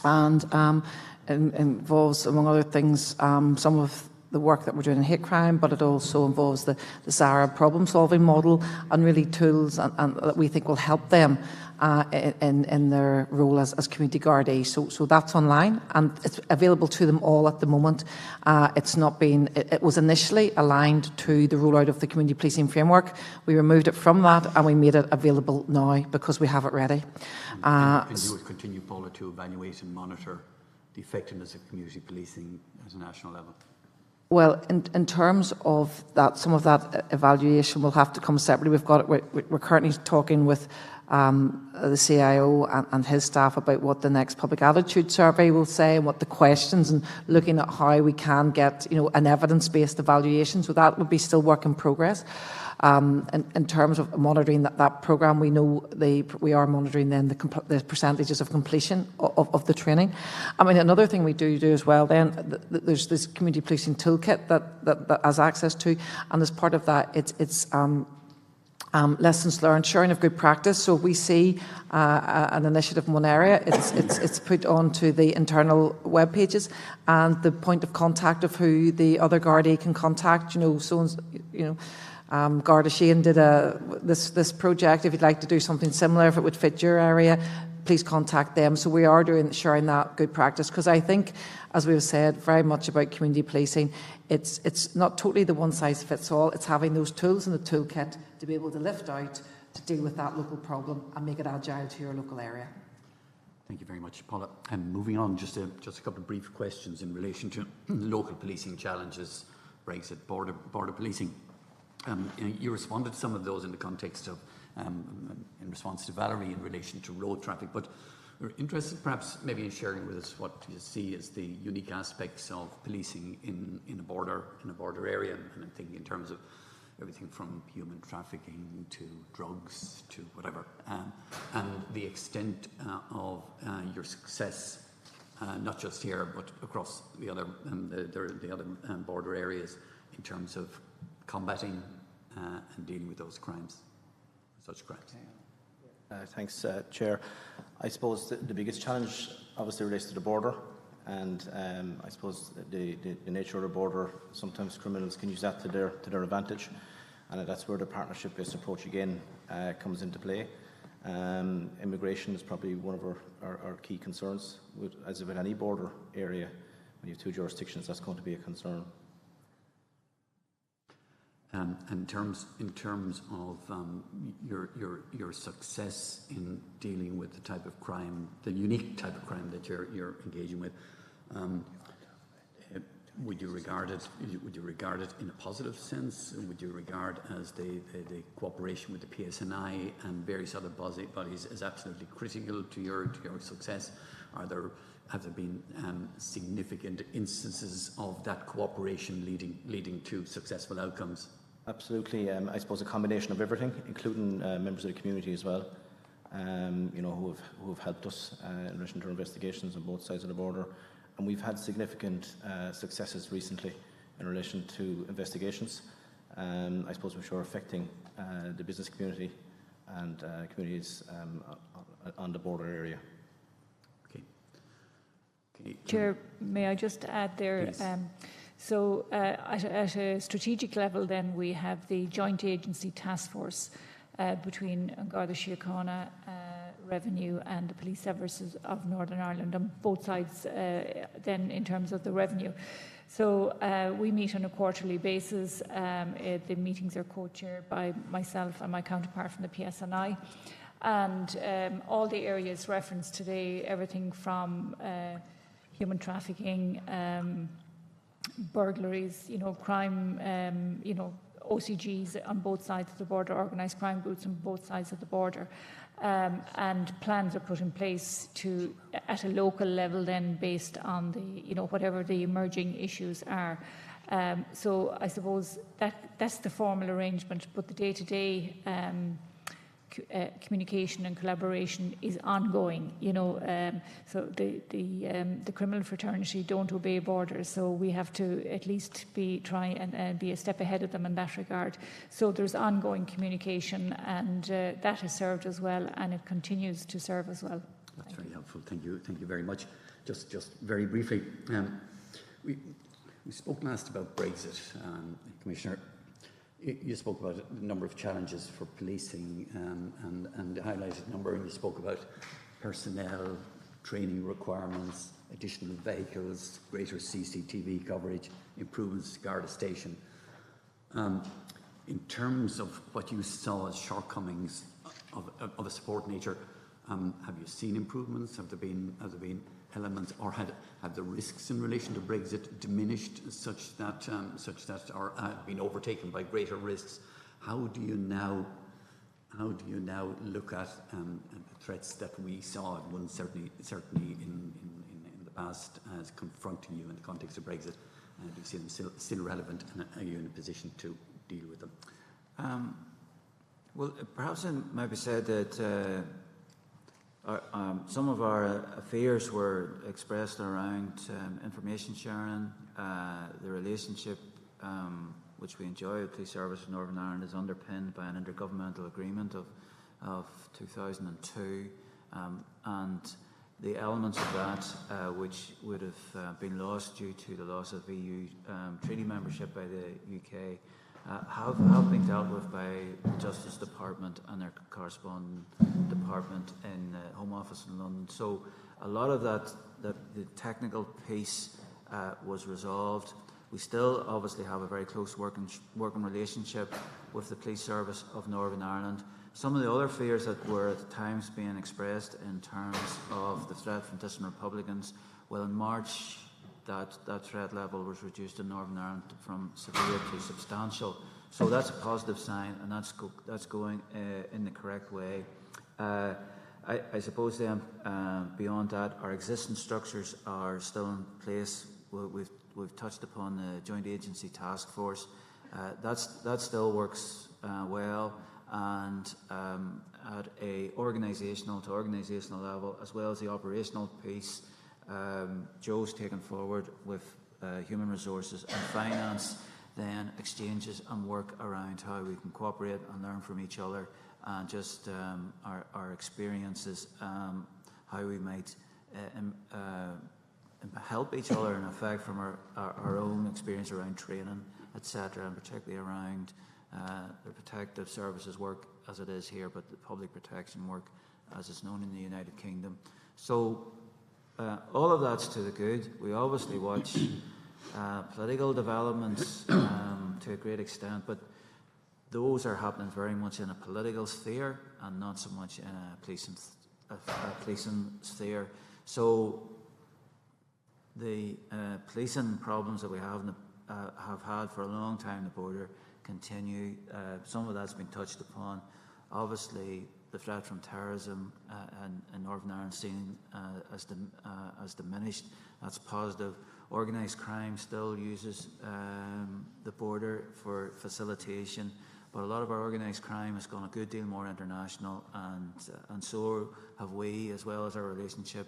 and involves, among other things, some of the work that we're doing in hate crime, but it also involves the SARA problem-solving model and really tools and that we think will help them in their role as Community Garda. So that's online and it's available to them all at the moment. It was initially aligned to the rollout of the Community Policing Framework. We removed it from that and we made it available now because we have it ready. And you would continue, Paula, to evaluate and monitor the effectiveness of community policing at a national level? Well, in terms of that, some of that evaluation will have to come separately. We're currently talking with the CIO and his staff about what the next public attitude survey will say and what the questions, and looking at how we can get an evidence-based evaluation. So that would be still work in progress. In terms of monitoring that programme, we know we are monitoring then the percentages of completion of the training. I mean, another thing we do as well then, there's this community policing toolkit that has access to, and as part of that, it's lessons learned, sharing of good practice. So if we see an initiative in one area, it's put onto the internal web pages and the point of contact of who the other Gardaí can contact. Garda Síochána did this project. If you'd like to do something similar, if it would fit your area, please contact them. So we are sharing that good practice, because I think, as we've said, very much about community policing, it's not totally the one size fits all. It's having those tools in the toolkit to be able to lift out to deal with that local problem and make it agile to your local area. Thank you very much, Paula. And moving on, just a couple of brief questions in relation to local policing challenges, Brexit, border policing. You responded to some of those in the context of, in response to Valerie in relation to road traffic, but we're interested perhaps maybe in sharing with us what you see as the unique aspects of policing in a border area, and I'm thinking in terms of everything from human trafficking to drugs to whatever, and the extent of your success, not just here but across the other border areas in terms of combating and dealing with those crimes, such crimes. Thanks, Chair. I suppose the biggest challenge obviously relates to the border, and I suppose the nature of the border, sometimes criminals can use that to their advantage, and that's where the partnership-based approach again comes into play. Immigration is probably one of our key concerns. As with any border area, when you have two jurisdictions, that's going to be a concern. In terms of your success in dealing with the type of crime, the unique type of crime that you're engaging with, would you regard it in a positive sense? Would you regard as the cooperation with the PSNI and various other bodies as absolutely critical to your success? Have there been significant instances of that cooperation leading to successful outcomes? Absolutely. I suppose a combination of everything, including members of the community as well, who have helped us in relation to our investigations on both sides of the border. And we've had significant successes recently in relation to investigations, I suppose, which are affecting the business community and communities on the border area. Okay. Chair, may I just add there? So at a strategic level then we have the joint agency task force between Garda Síochána, Revenue and the Police Services of Northern Ireland on both sides then in terms of the revenue. So we meet on a quarterly basis. The meetings are co-chaired by myself and my counterpart from the PSNI. And all the areas referenced today, everything from human trafficking, burglaries, crime, OCGs on both sides of the border, organised crime groups on both sides of the border. And plans are put in place at a local level then based on whatever the emerging issues are. So I suppose that's the formal arrangement, but the day-to-day communication and collaboration is ongoing, so the criminal fraternity don't obey borders, so we have to at least try and be a step ahead of them in that regard. So there's ongoing communication, and that has served as well, and it continues to serve as well. That's very helpful. Thank you very much. Just very briefly, we spoke last about Brexit, Commissioner. You spoke about a number of challenges for policing and highlighted a number, and you spoke about personnel, training requirements, additional vehicles, greater CCTV coverage, improvements to Garda Station. In terms of what you saw as shortcomings of a support nature, have you seen improvements? Have there been elements, or have the risks in relation to Brexit diminished such that or been overtaken by greater risks? How do you now look at threats that we saw certainly in the past as confronting you in the context of Brexit? Do you see them still relevant, and are you in a position to deal with them? Well, perhaps it might be said that some of our fears were expressed around information sharing. The relationship which we enjoy with Police Service in Northern Ireland is underpinned by an intergovernmental agreement of 2002, and the elements of that which would have been lost due to the loss of EU treaty membership by the UK have been dealt with by the Justice Department and their corresponding department in the Home Office in London. So a lot of that, the technical piece was resolved. We still obviously have a very close working relationship with the Police Service of Northern Ireland. Some of the other fears that were at times being expressed in terms of the threat from dissident Republicans, well, in March that threat level was reduced in Northern Ireland from severe to substantial. So that's a positive sign, and that's going in the correct way. I suppose then beyond that, our existing structures are still in place. We've touched upon the Joint Agency Task Force. That still works well, and at a organisational to organisational level, as well as the operational piece, Joe's taken forward with human resources and finance, then exchanges and work around how we can cooperate and learn from each other, and just our experiences, how we might help each other in effect from our own experience around training, etc., and particularly around the protective services work as it is here, but the public protection work as it's known in the United Kingdom. So all of that's to the good. We obviously watch political developments to a great extent, but those are happening very much in a political sphere and not so much in a policing sphere. So the policing problems that we have had for a long time in the border continue. Some of that's been touched upon. Obviously, the threat from terrorism in Northern Ireland seen as diminished. That's positive. Organised crime still uses the border for facilitation, but a lot of our organised crime has gone a good deal more international, and so have we, as well as our relationship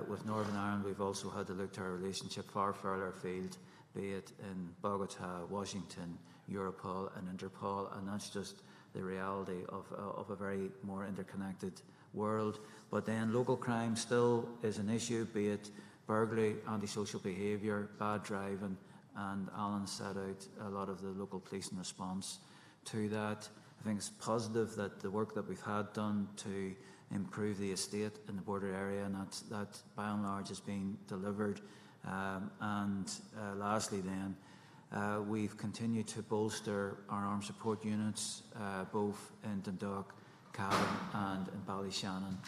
with Northern Ireland. We've also had to look to our relationship far further afield, be it in Bogota, Washington, Europol and Interpol, and that's just the reality of a very more interconnected world. But then local crime still is an issue, be it burglary, antisocial behaviour, bad driving, and Alan set out a lot of the local policing response to that. I think it's positive that the work that we've had done to improve the estate in the border area, and that by and large is being delivered. Lastly then, we've continued to bolster our armed support units, both in Dundalk, Cavan and in Ballyshannon.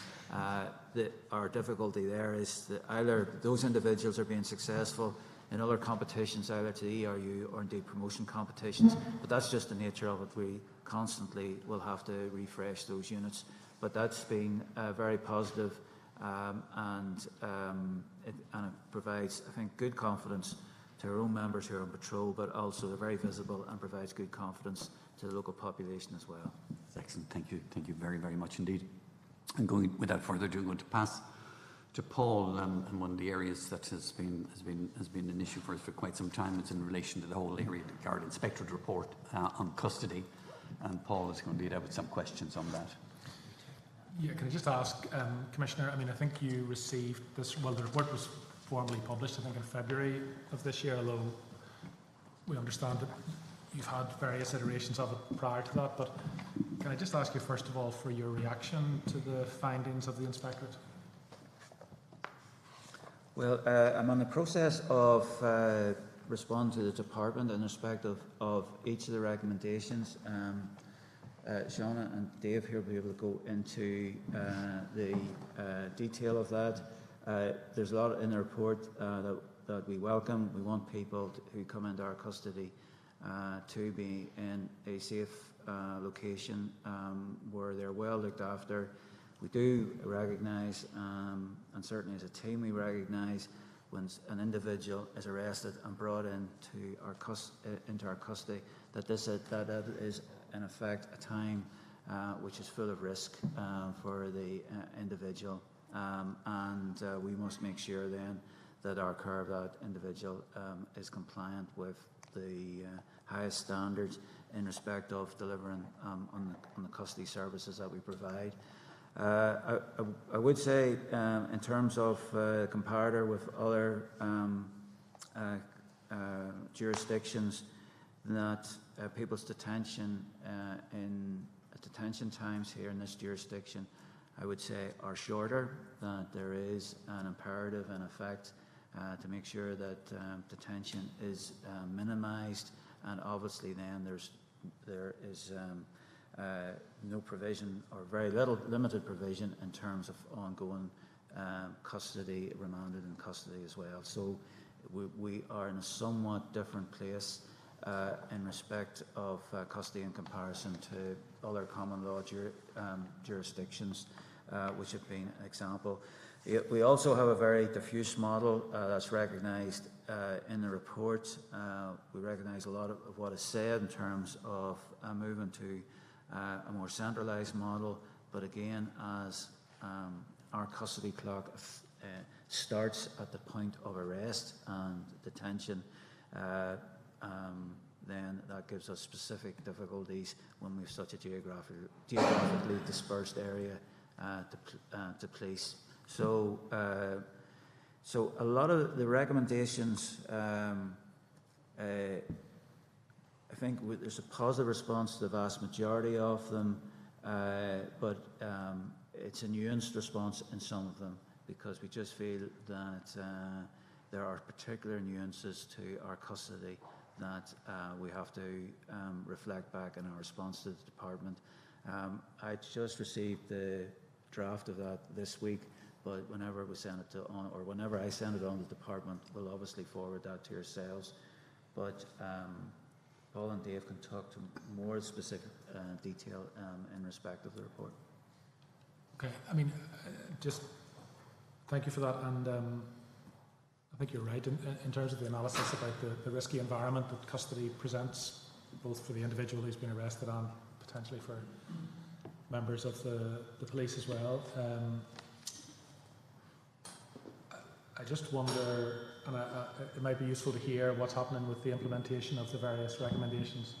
Our difficulty there is that either those individuals are being successful in other competitions, either to the ERU or indeed promotion competitions, but that's just the nature of it. We constantly will have to refresh those units, but that's been very positive, and it provides, I think, good confidence to our own members who are on patrol, but also they're very visible and provides good confidence to the local population as well. Excellent. Thank you very, very much indeed. And going without further ado, I'm going to pass to Paul, and one of the areas that has been an issue for us for quite some time is in relation to the whole area of the Garda Inspectorate report on custody, and Paul is going to lead out with some questions on that. Yeah, can I just ask, Commissioner, I mean, I think you received this, well, the report was formally published, I think, in February of this year, although we understand that you've had various iterations of it prior to that, but can I just ask you, first of all, for your reaction to the findings of the Inspectorate? Well, I'm on the process of responding to the Department in respect of each of the recommendations. Shauna and Dave here will be able to go into the detail of that. There's a lot in the report that we welcome. We want people who come into our custody to be in a safe location where they're well looked after. We do recognise, and certainly as a team we recognise, when an individual is arrested and brought into our custody, that that is in effect a time which is full of risk for the individual, and we must make sure then that our care of that individual is compliant with the highest standards in respect of delivering on the custody services that we provide. I would say, in terms of comparator with other jurisdictions, that people's detention detention times here in this jurisdiction, I would say, are shorter. That there is an imperative, in effect, to make sure that detention is minimised, and obviously then there is no provision, or very limited provision, in terms of ongoing custody, remanded in custody as well. So we are in a somewhat different place in respect of custody in comparison to other common law jurisdictions, which have been an example. We also have a very diffuse model that's recognised in the report. We recognise a lot of what is said in terms of moving to a more centralised model, but again, as our custody clock starts at the point of arrest and detention, then that gives us specific difficulties when we have such a geographically dispersed area to police. So a lot of the recommendations, I think there's a positive response to the vast majority of them, but it's a nuanced response in some of them, because we just feel that there are particular nuances to our custody that we have to reflect back in our response to the Department. I just received the draft of that this week, but whenever we send it on, or whenever I send it on to the Department, we'll obviously forward that to yourselves. But Paul and Dave can talk to more specific detail in respect of the report. Okay, I mean, just thank you for that, and I think you're right in terms of the analysis about the risky environment that custody presents, both for the individual who's been arrested and potentially for members of the police as well. I just wonder, and it might be useful to hear what's happening with the implementation of the various recommendations,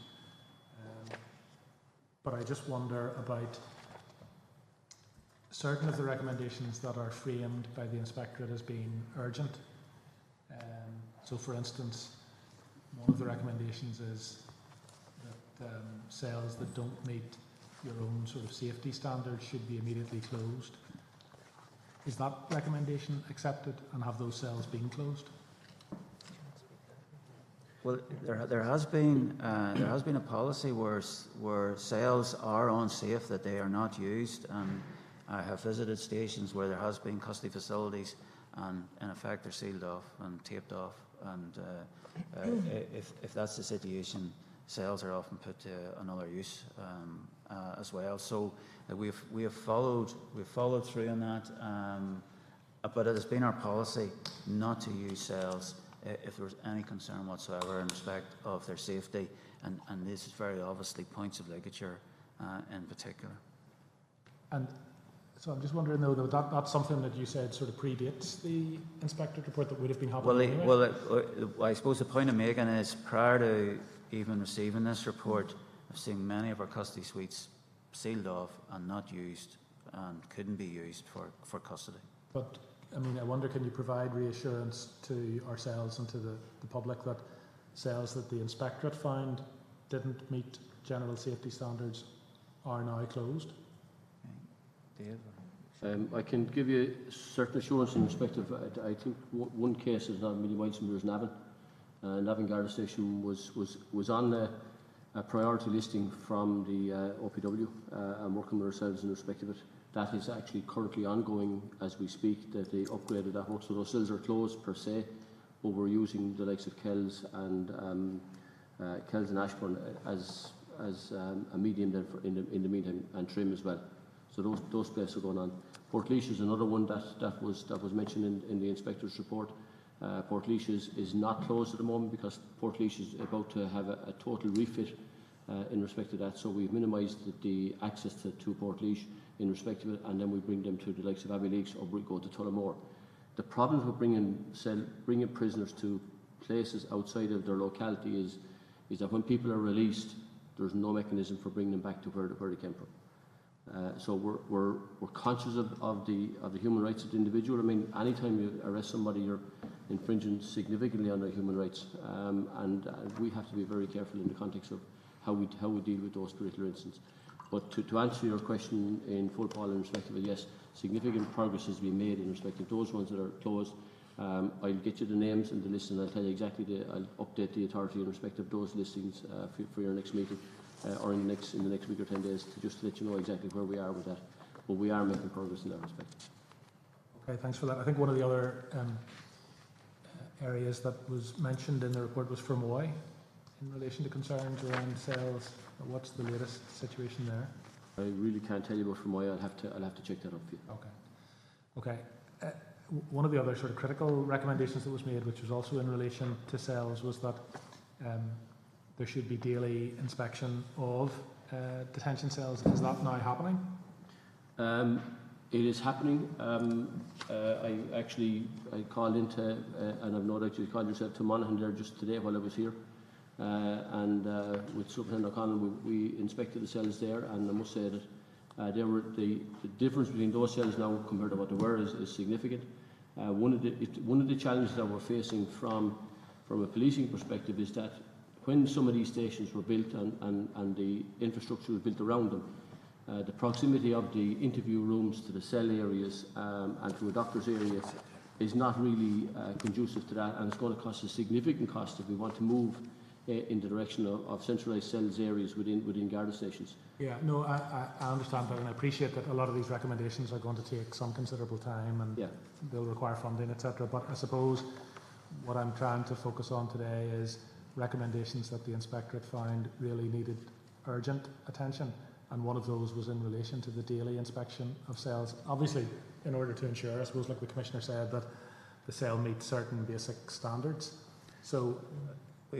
but I just wonder about certain of the recommendations that are framed by the Inspectorate as being urgent. So, for instance, one of the recommendations is that cells that don't meet your own sort of safety standards should be immediately closed. Is that recommendation accepted, and have those cells been closed? Well, there has been a policy where cells are unsafe, that they are not used, and I have visited stations where there has been custody facilities, and in effect they're sealed off and taped off, and if that's the situation, cells are often put to another use as well. So we have followed through on that, but it has been our policy not to use cells if there was any concern whatsoever in respect of their safety, and this is very obviously points of ligature in particular. And so I'm just wondering, though, that that's something that you said sort of predates the inspectorate report that would have been happening anyway? Well, I suppose the point I'm making is, prior to even receiving this report, I've seen many of our custody suites sealed off and not used, and couldn't be used for custody. But I mean, I wonder, can you provide reassurance to ourselves and to the public that cells that the inspectorate found didn't meet general safety standards are now closed? Dave? I can give you certain assurance in respect of, I think one case is not a million miles from here is Navan. Navan Garda Station was on a priority listing from the OPW and working with ourselves in respect of it. That is actually currently ongoing as we speak, that they upgraded that work. So those cells are closed per se, but we're using the likes of Kells and Ashbourne as a medium then in the meantime, and Trim as well. So those places are going on. Portlaoise is another one that was mentioned in the inspector's report. Portlaoise is not closed at the moment because Portlaoise is about to have a total refit in respect to that. So we've minimised the access to Portlaoise in respect of it, and then we bring them to the likes of Abbey Lakes, or we go to Tullamore. The problem with bringing prisoners to places outside of their locality is that when people are released, there's no mechanism for bringing them back to where they came from. So we're conscious of the human rights of the individual. I mean, anytime you arrest somebody, you're infringing significantly on their human rights, and we have to be very careful in the context of how we deal with those particular instances. But to answer your question in full, Paul, in respect of it, yes, significant progress has been made in respect of those ones that are closed. I'll get you the names and the list, and I'll tell you exactly. I'll update the authority in respect of those listings for your next meeting, or in the next week or 10 days, to let you know exactly where we are with that. But we are making progress in that respect. Okay, thanks for that. I think one of the other areas that was mentioned in the report was Fermoy in relation to concerns around cells. What's the latest situation there? I really can't tell you about Fermoy. I'll have to check that up for you. Okay. One of the other sort of critical recommendations that was made, which was also in relation to cells, was that there should be daily inspection of detention cells. Is that now happening? It is happening. I called into, and I've no doubt you called yourself, to Monaghan there just today while I was here. And with Superintendent O'Connell, we inspected the cells there, and I must say that the difference between those cells now compared to what they were is significant. One of the challenges that we're facing from a policing perspective is that when some of these stations were built and the infrastructure was built around them, the proximity of the interview rooms to the cell areas and to a doctor's area is not really conducive to that, and it's going to cost a significant cost if we want to move in the direction of centralised cells areas within Garda stations. Yeah, no, I understand that, and I appreciate that a lot of these recommendations are going to take some considerable time, and they'll require funding, etc. But I suppose what I'm trying to focus on today is recommendations that the inspectorate found really needed urgent attention, and one of those was in relation to the daily inspection of cells. Obviously, in order to ensure, I suppose, like the Commissioner said, that the cell meets certain basic standards. So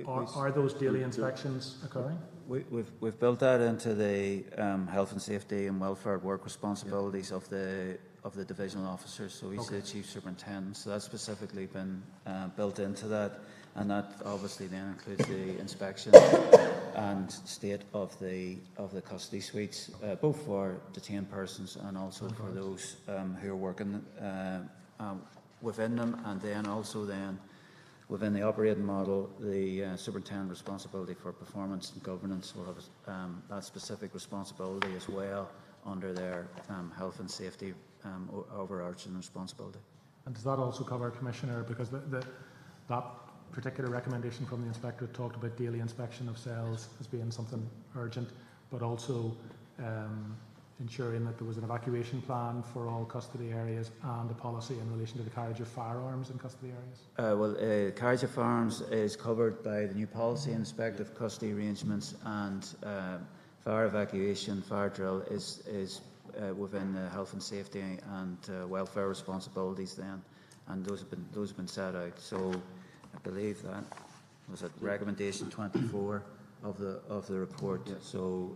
are those daily inspections occurring? We've built that into the health and safety and welfare at work responsibilities of the divisional officers. So he's the chief superintendent. So that's specifically been built into that, and that obviously then includes the inspection and state of the custody suites, both for detained persons and also for those who are working within them, and then also within the operating model, the superintendent responsibility for performance and governance will have that specific responsibility as well under their health and safety overarching responsibility. And does that also cover, Commissioner, because that particular recommendation from the Inspectorate talked about daily inspection of cells as being something urgent, but also ensuring that there was an evacuation plan for all custody areas and a policy in relation to the carriage of firearms in custody areas? Carriage of firearms is covered by the new policy in respect of custody arrangements, and fire evacuation, fire drill is within the health and safety and welfare responsibilities then, and those have been set out. So I believe that was at recommendation 24 of the report. Yeah. So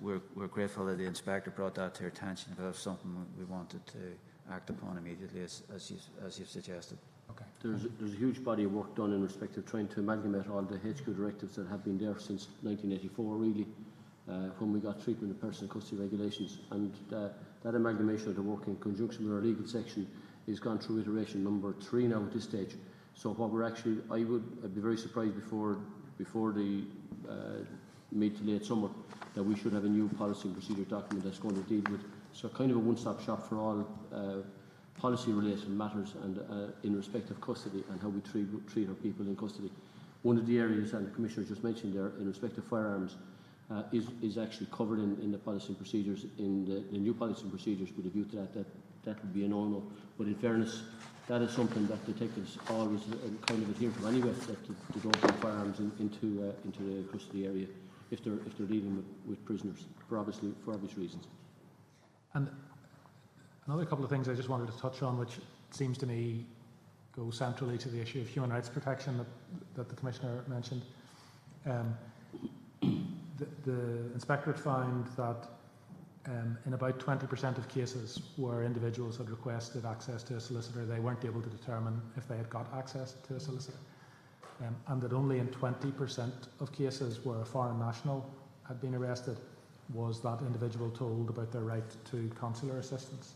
we're grateful that the inspector brought that to our attention. If it was something we wanted to act upon immediately, as you've suggested. Okay. There's a huge body of work done in respect of trying to amalgamate all the HQ directives that have been there since 1984, really, when we got treatment of personal custody regulations, and that amalgamation of the work in conjunction with our legal section is gone through iteration number 3 now at this stage. So what we're actually, I'd be very surprised before the mid to late summer that we should have a new policy and procedure document that's going to deal with kind of a one-stop shop for all policy-related matters and in respect of custody and how we treat our people in custody. One of the areas, and the Commissioner just mentioned there, in respect of firearms, is actually covered in the policy and procedures, in the new policy and procedures, with a view to that would be a no-no. But in fairness, that is something that detectives always kind of adhere to anyway, that they don't bring firearms into the custody area if they're dealing with prisoners for obvious reasons. And another couple of things I just wanted to touch on, which seems to me go centrally to the issue of human rights protection that the Commissioner mentioned. The Inspectorate found that in about 20% of cases where individuals had requested access to a solicitor, they weren't able to determine if they had got access to a solicitor. And that only in 20% of cases where a foreign national had been arrested was that individual told about their right to consular assistance.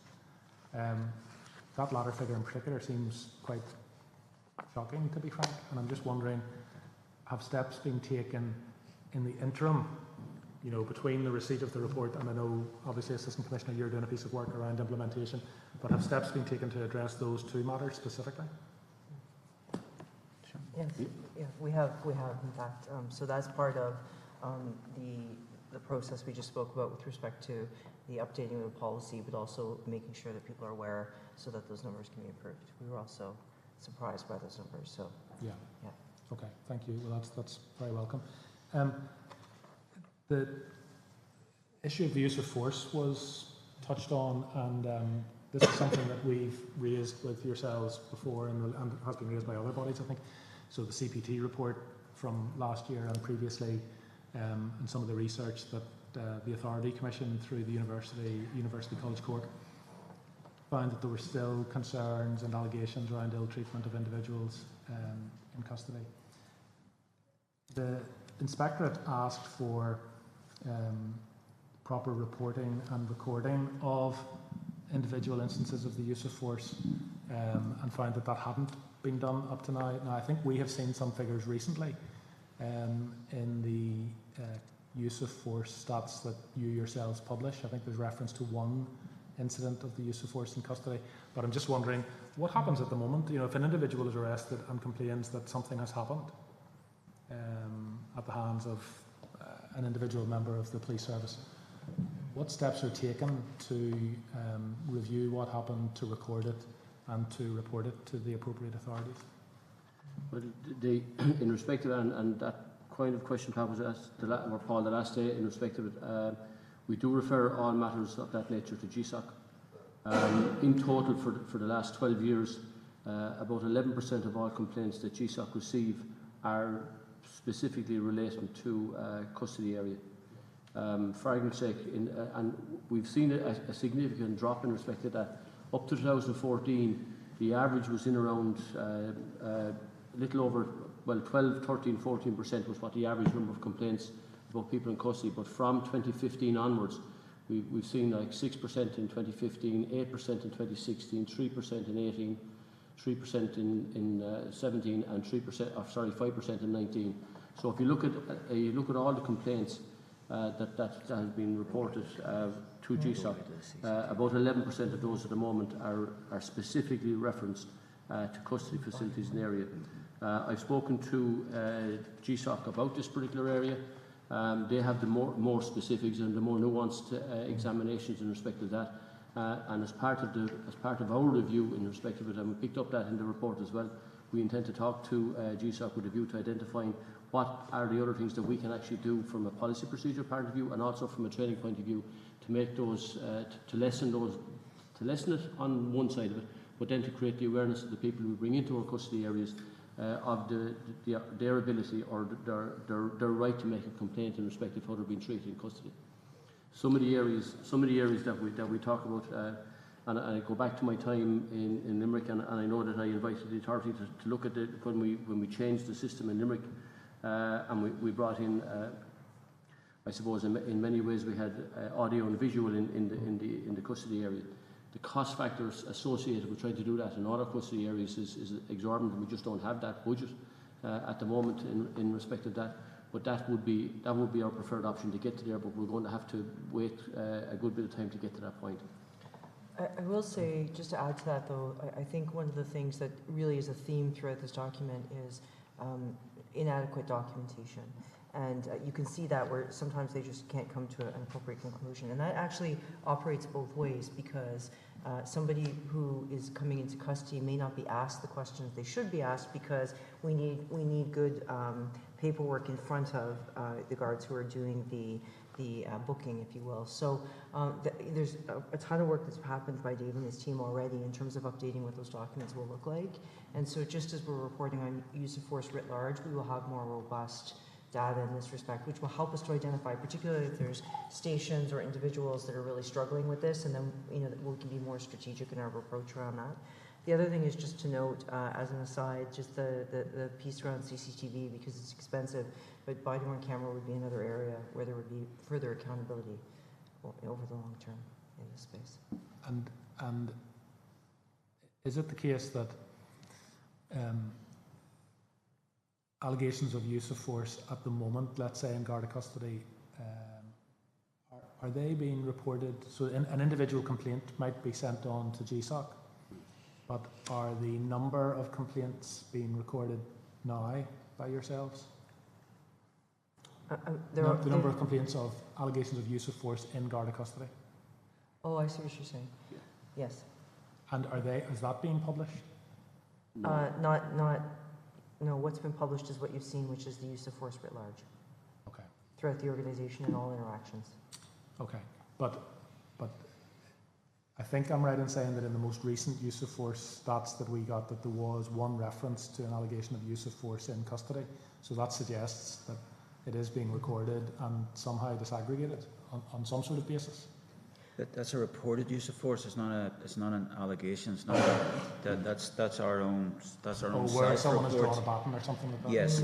That latter figure in particular seems quite shocking, to be frank, and I'm just wondering, have steps been taken in the interim, between the receipt of the report, and I know, obviously, Assistant Commissioner, you're doing a piece of work around implementation, but have steps been taken to address those two matters specifically? Yes, yeah, we have in fact. So that's part of the process we just spoke about with respect to the updating of the policy, but also making sure that people are aware so that those numbers can be improved. We were also surprised by those numbers. So yeah. Okay, thank you. Well, that's very welcome. The issue of the use of force was touched on, and this is something that we've raised with yourselves before and has been raised by other bodies, I think. So the CPT report from last year and previously, and some of the research that the Authority commissioned through the University College Cork found that there were still concerns and allegations around ill treatment of individuals in custody. The Inspectorate asked for proper reporting and recording of individual instances of the use of force and found that hadn't been done up to now. Now, I think we have seen some figures recently in the use of force stats that you yourselves publish. I think there's reference to one incident of the use of force in custody, but I'm just wondering what happens at the moment. If an individual is arrested and complains that something has happened at the hands of an individual member of the police service, what steps are taken to review what happened, to record it, and to report it to the appropriate authorities? Well, in respect of that, and that kind of question Tom was asked, or Paul, the last day, in respect of it, we do refer all matters of that nature to GSOC. In total, for the last 12 years, about 11% of all complaints that GSOC receive are specifically relating to custody area. For argument's sake, and we've seen a significant drop in respect to that. Up to 2014, the average was in around a little over, 12, 13, 14% was what the average number of complaints about people in custody. But from 2015 onwards, we've seen like 6% in 2015, 8% in 2016, 3% in 18, 3% in 17, and 5% in 19. So if you look at all the complaints that has been reported to GSOC, about 11% of those at the moment are specifically referenced to custody facilities in the area. I've spoken to GSOC about this particular area. They have the more specifics and the more nuanced examinations in respect of that. And as part of our review in respect of it, and we picked up that in the report as well, we intend to talk to GSOC with a view to identifying what are the other things that we can actually do from a policy procedure point of view and also from a training point of view to make those, to lessen it on one side of it, but then to create the awareness of the people we bring into our custody areas of their ability or their right to make a complaint in respect of how they're being treated in custody. Some of the areas that we talk about, and I go back to my time in Limerick, and I know that I invited the authority to look at it when we changed the system in Limerick, and we brought in, I suppose, in many ways we had audio and visual in the custody area. The cost factors associated with trying to do that in other custody areas is exorbitant. We just don't have that budget at the moment in respect of that. But that would be our preferred option to get to there. But we're going to have to wait a good bit of time to get to that point. I will say, just to add to that though, I think one of the things that really is a theme throughout this document is inadequate documentation. And you can see that where sometimes they just can't come to an appropriate conclusion. And that actually operates both ways, because somebody who is coming into custody may not be asked the questions they should be asked, because we need good paperwork in front of the guards who are doing the booking, if you will. So there's a ton of work that's happened by Dave and his team already in terms of updating what those documents will look like. And so just as we're reporting on use of force writ large, we will have more robust data in this respect, which will help us to identify, particularly if there's stations or individuals that are really struggling with this, and then we can be more strategic in our approach around that. The other thing is just to note, as an aside, just the piece around CCTV, because it's expensive, but body-worn camera would be another area where there would be further accountability over the long term in this space. And is it the case that allegations of use of force at the moment, let's say in Garda custody, are they being reported? So an individual complaint might be sent on to GSOC, but are the number of complaints being recorded now by yourselves? The number of complaints of allegations of use of force in Garda custody? Oh, I see what you're saying. Yeah. Yes. And is that being published? No, what's been published is what you've seen, which is the use of force writ large. Okay. Throughout the organisation and all interactions. Okay, but I think I'm right in saying that in the most recent use of force stats that we got, that there was one reference to an allegation of use of force in custody. So that suggests that it is being recorded and somehow disaggregated on some sort of basis. That's a reported use of force. It's not an allegation. It's not. That's our own. That's our own. Where someone has drawn a baton or something like that. Yes.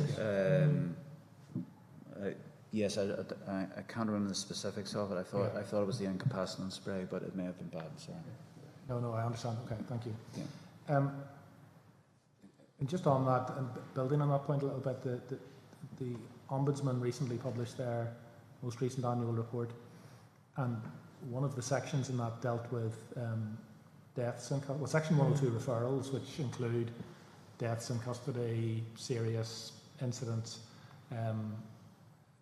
Yes. I can't remember the specifics of it. I thought it was the incapacitating spray, but it may have been bad. Sorry. No, I understand. Okay, thank you. Yeah. And just on that, and building on that point a little bit, the Ombudsman recently published their most recent annual report, and one of the sections in that dealt with deaths in custody. Well, Section 102 referrals, which include deaths in custody, serious incidents,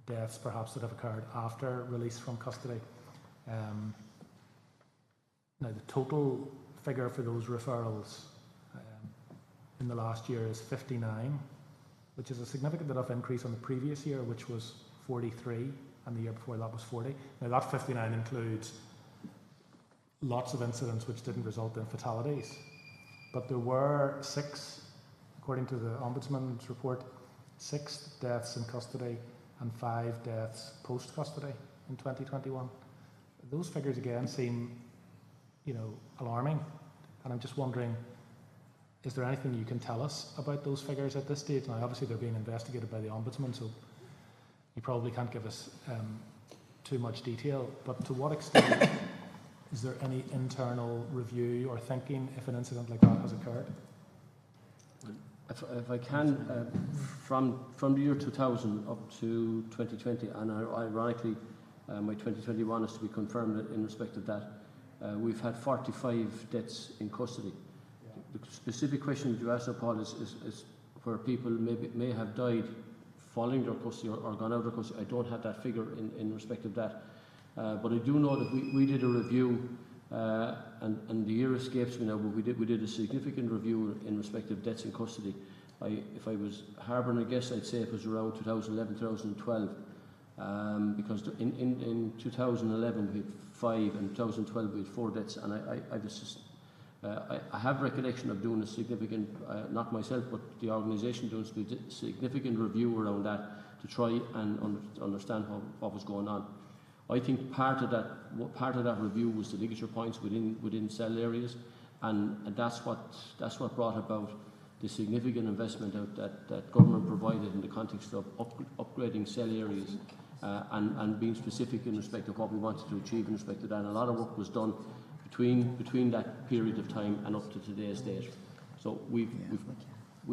deaths perhaps that have occurred after release from custody. Now, the total figure for those referrals in the last year is 59, which is a significant enough increase on the previous year, which was 43. And the year before that was 40. Now that 59 includes lots of incidents which didn't result in fatalities. But there were 6, according to the Ombudsman's report, 6 deaths in custody and 5 deaths post-custody in 2021. Those figures again seem, alarming. And I'm just wondering, is there anything you can tell us about those figures at this stage? Now obviously they're being investigated by the Ombudsman, so you probably can't give us too much detail, but to what extent is there any internal review or thinking if an incident like that has occurred? If I can, from the year 2000 up to 2020, and ironically, my 2021 is to be confirmed in respect of that, we've had 45 deaths in custody. The specific question that you asked, Paul, is where people may have died following their custody or gone out of their custody. I don't have that figure in respect of that. But I do know that we did a review, and the year escapes me now, but we did a significant review in respect of deaths in custody. If I was harbouring a guess, I'd say it was around 2011, 2012, because in 2011 we had 5, and 2012 we had 4 deaths, and I have recollection of doing a significant, not myself, but the organisation doing a significant review around that to try and understand what was going on. I think part of that review was the ligature points within cell areas, and that's what brought about the significant investment that government provided in the context of upgrading cell areas and being specific in respect of what we wanted to achieve in respect of that. And a lot of work was done between that period of time and up to today's date. So we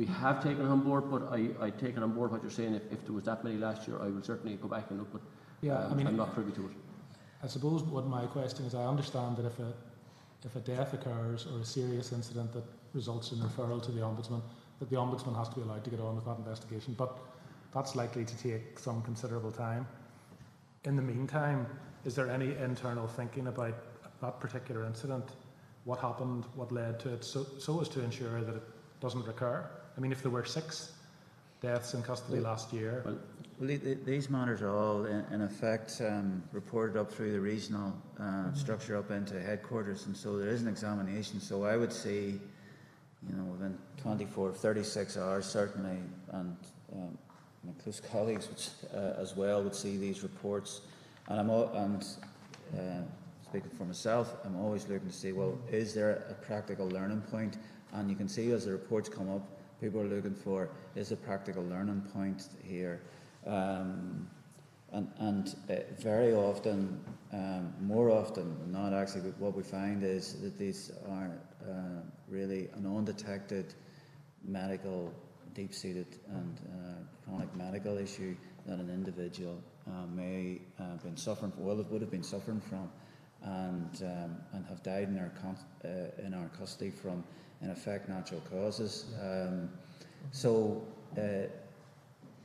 have taken it on board, but I take it on board what you're saying. If there was that many last year, I will certainly go back and look, but I'm not privy to it. I suppose what my question is, I understand that if a death occurs or a serious incident that results in referral to the Ombudsman, that the Ombudsman has to be allowed to get on with that investigation, but that's likely to take some considerable time. In the meantime, is there any internal thinking about that particular incident, what happened, what led to it, so as to ensure that it doesn't recur? I mean, if there were 6 deaths in custody last year... Well, these matters are all, in effect, reported up through the regional structure up into headquarters, and so there is an examination. So I would say, within 24, 36 hours, certainly, and my close colleagues as well would see these reports. And speaking for myself, I'm always looking to see, well, is there a practical learning point? And you can see as the reports come up, people are looking for, is a practical learning point here? Very often, more often than not, actually, what we find is that these are really an undetected medical, deep-seated and chronic medical issue that an individual may have been suffering from, would have been suffering from, and have died in our custody from, in effect, natural causes.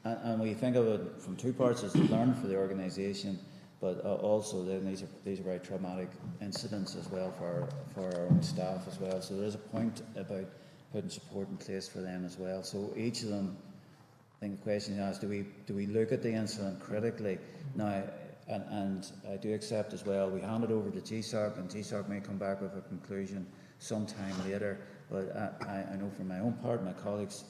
And we think of it from 2 parts: as learn for the organisation, but also then these are very traumatic incidents as well for our own staff as well. So there is a point about putting support in place for them as well. So each of them, I think the question you asked, do we look at the incident critically? Now, and I do accept as well, we hand it over to GSOC, and GSOC may come back with a conclusion sometime later. But I know from my own part, my colleagues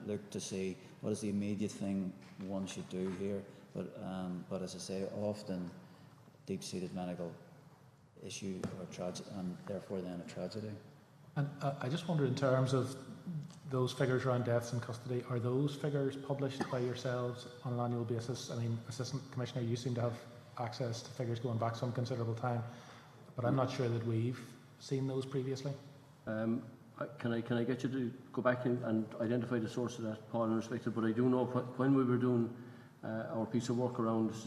look to see what is the immediate thing one should do here. But as I say, often deep-seated medical issue or tragedy, and therefore then a tragedy. And I just wonder, in terms of those figures around deaths in custody, are those figures published by yourselves on an annual basis? I mean, Assistant Commissioner, you seem to have access to figures going back some considerable time, but I'm not sure that we've seen those previously. Can I get you to go back and identify the source of that, Paul, in respect to it? But I do know when we were doing our piece of work around the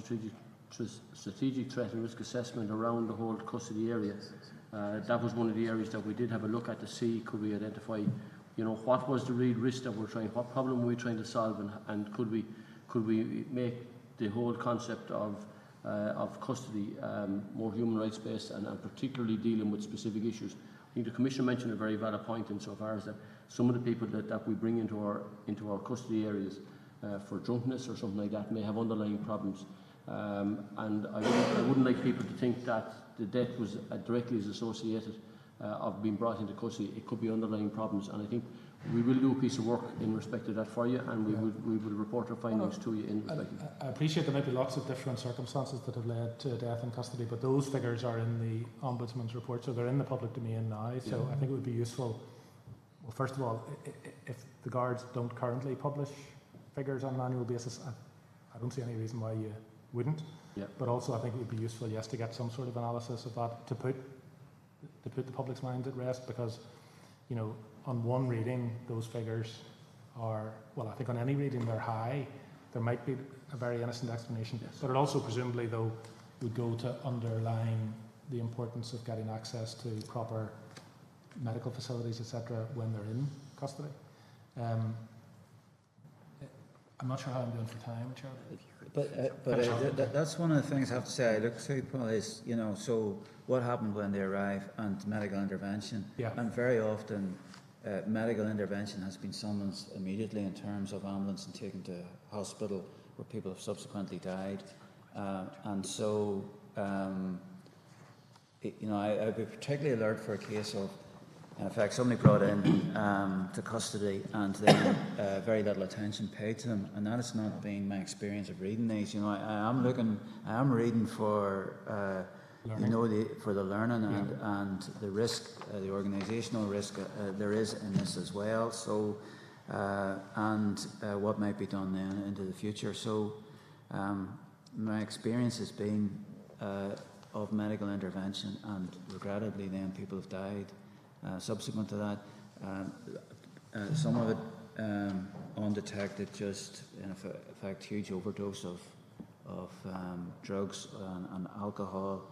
strategic threat and risk assessment around the whole custody area, that was one of the areas that we did have a look at to see, could we identify, what was the real risk that we're trying, what problem were we trying to solve, and could we make the whole concept of custody more human rights based, and particularly dealing with specific issues. I think the Commissioner mentioned a very valid point insofar as that some of the people that we bring into our custody areas for drunkenness or something like that may have underlying problems, and I wouldn't like people to think that the death was directly associated of being brought into custody. It could be underlying problems, and I think we will do a piece of work in respect of that for you, and we will report our findings to you in respect of that. I appreciate there might be lots of different circumstances that have led to death in custody, but those figures are in the Ombudsman's report, so they're in the public domain now. So I think it would be useful, well, first of all, if the guards don't currently publish figures on an annual basis, I don't see any reason why you wouldn't. Yeah. But also I think it would be useful, yes, to get some sort of analysis of that to put the public's minds at rest, because, on one reading, those figures are, well, I think on any reading they're high. There might be a very innocent explanation, but it also presumably, though, would go to underline the importance of getting access to proper medical facilities, etc., when they're in custody. I'm not sure how I'm doing for time, Chair. But that's one of the things I have to say. I look through, Paul, is, you know, so what happened when they arrive and medical intervention? Yeah. And very often medical intervention has been summoned immediately in terms of ambulance and taken to hospital where people have subsequently died. And so, you know, I'd be particularly alert for a case of, in fact, somebody brought in to custody and then very little attention paid to them, and that has not been my experience of reading these. You know, I am reading for, you know, for the learning and the risk, the organisational risk there is in this as well. So, and what might be done then into the future. So, my experience has been of medical intervention, and regrettably, then people have died. Subsequent to that, some of it undetected, just in fact huge overdose of drugs and alcohol,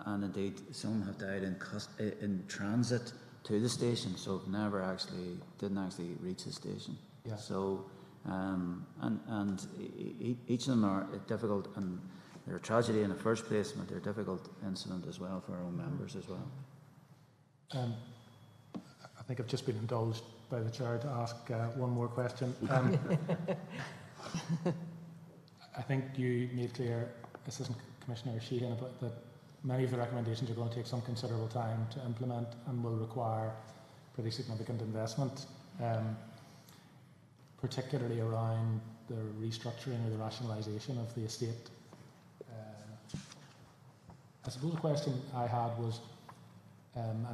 and indeed some have died in transit to the station, so didn't actually reach the station. Yeah. So and each of them are difficult, and they're a tragedy in the first place, but they're a difficult incident as well for our own members as well. I think I've just been indulged by the Chair to ask one more question. I think you made clear, Assistant Commissioner Síochána, that many of the recommendations are going to take some considerable time to implement and will require pretty significant investment, particularly around the restructuring or the rationalisation of the estate. I suppose the question I had was, and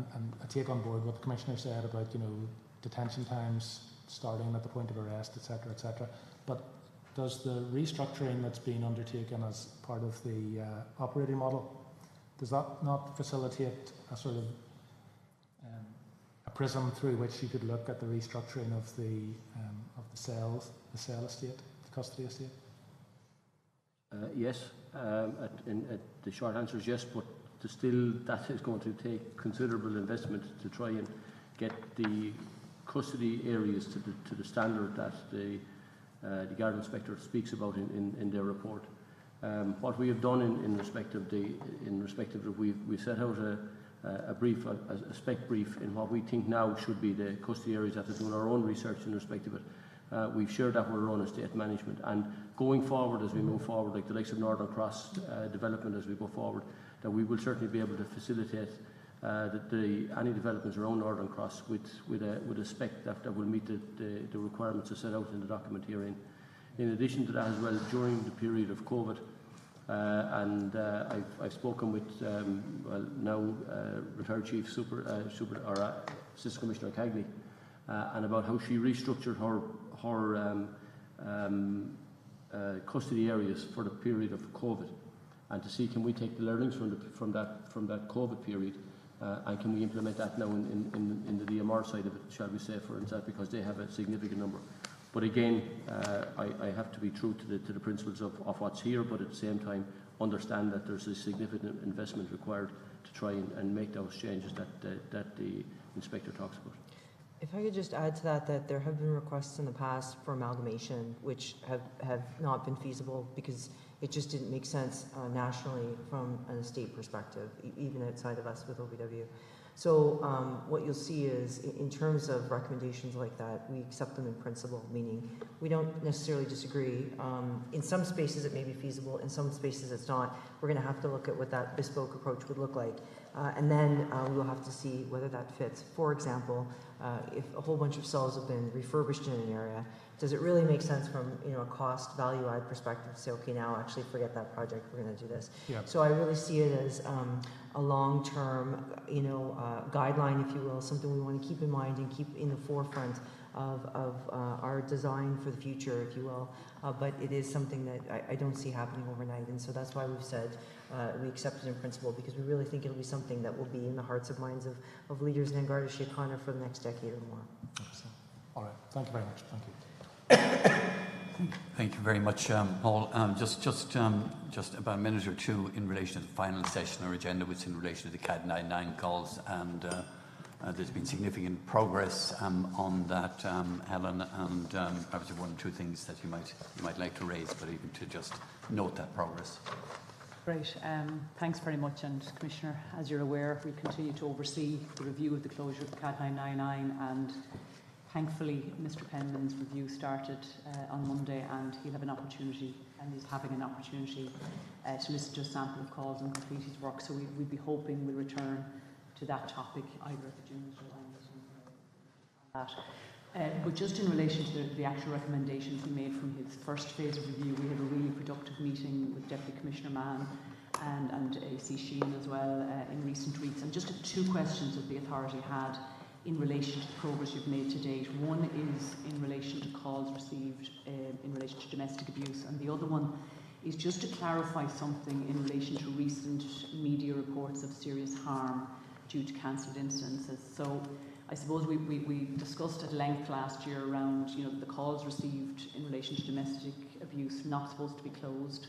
I take on board what the Commissioner said about, you know, detention times starting at the point of arrest, etc., etc. But does the restructuring that's being undertaken as part of the operating model, does that not facilitate a sort of a prism through which you could look at the restructuring of the cell estate, the custody estate? Yes. The short answer is yes, but that is going to take considerable investment to try and get the custody areas to the standard that the Garda Inspector speaks about in their report. What we have done in respect of we've set out a brief, a spec brief in what we think now should be the custody areas after doing our own research in respect of it. We've shared that with our own estate management, and going forward, as we move forward, like the likes of Northern Cross development as we go forward, that we will certainly be able to facilitate any developments around Northern Cross with a spec that will meet the requirements as set out in the document herein. In addition to that as well, during the period of COVID, and I've spoken with retired Chief Assistant Commissioner Cagney, and about how she restructured her custody areas for the period of COVID, and to see can we take the learnings from that COVID period, and can we implement that now in the DMR side of it, shall we say, for instance, because they have a significant number. But again, I have to be true to the principles of what's here, but at the same time understand that there's a significant investment required to try and make those changes that the Inspector talks about. If I could just add to that there have been requests in the past for amalgamation which have not been feasible because it just didn't make sense nationally from an estate perspective, even outside of us with OVW. So what you'll see is, in terms of recommendations like that, we accept them in principle, meaning we don't necessarily disagree. In some spaces it may be feasible, in some spaces it's not. We're going to have to look at what that bespoke approach would look like. And then we'll have to see whether that fits. For example, if a whole bunch of cells have been refurbished in an area, does it really make sense from a cost value add perspective to say, okay, now actually forget that project, we're going to do this. Yeah. So I really see it as a long-term guideline, if you will, something we want to keep in mind and keep in the forefront of our design for the future, if you will. But it is something that I don't see happening overnight, and so that's why we've said we accept it in principle, because we really think it'll be something that will be in the hearts and minds of leaders in Garda Síochána for the next decade or more. All right. Thank you very much. Thank you. Thank you very much, Paul. Just about a minute or two in relation to the final session or agenda, which is in relation to the CAD 99 calls, and there's been significant progress on that, Helen, and perhaps one or two things that you might like to raise, but even to just note that progress. Great. Thanks very much. And Commissioner, as you're aware, we continue to oversee the review of the closure of the CAD 999, and thankfully Mr Penman's review started on Monday, and he'll have an opportunity, and he's having an opportunity to listen to a sample of calls and complete his work. So we'd be hoping we'll return to that topic either at the June or but just in relation to the actual recommendations he made from his first phase of review, we had a really productive meeting with Deputy Commissioner Mann and AC Sheehan as well in recent weeks. And just two questions that the authority had in relation to the progress you've made to date. One is in relation to calls received in relation to domestic abuse, and the other one is just to clarify something in relation to recent media reports of serious harm due to cancelled incidences. So I suppose we discussed at length last year around, the calls received in relation to domestic abuse not supposed to be closed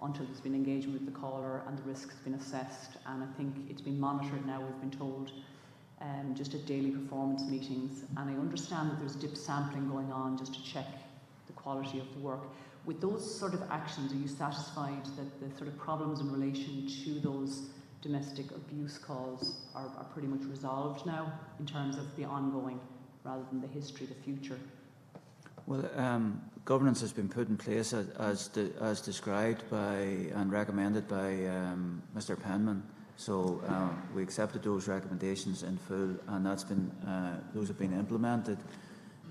until there's been engagement with the caller and the risk has been assessed. And I think it's been monitored now, we've been told, just at daily performance meetings. And I understand that there's dip sampling going on just to check the quality of the work. With those sort of actions, are you satisfied that the sort of problems in relation to those domestic abuse calls are pretty much resolved now in terms of the ongoing rather than the history, the future? Well, governance has been put in place as described by and recommended by Mr Penman. So we accepted those recommendations in full, and that's been those have been implemented.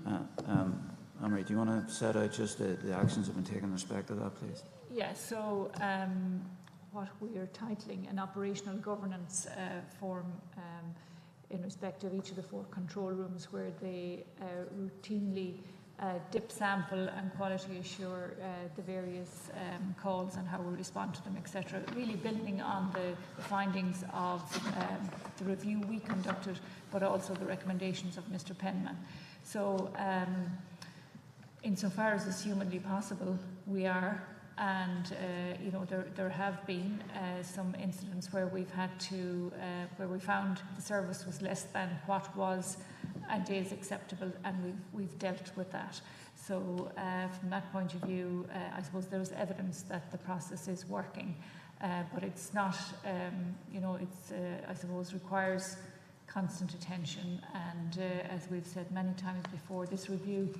Anne-Marie, do you want to set out just the actions that have been taken in respect to that, please? Yeah, so what we are titling an operational governance form in respect of each of the 4 control rooms, where they routinely dip sample and quality assure the various calls and how we respond to them, etc. Really building on the findings of the review we conducted, but also the recommendations of Mr Penman. So insofar as is humanly possible, we are, and there have been some incidents where we've had to where we found the service was less than what was and is acceptable, and we've dealt with that. So from that point of view, I suppose there's evidence that the process is working, but it's not it's I suppose requires constant attention, and as we've said many times before, this review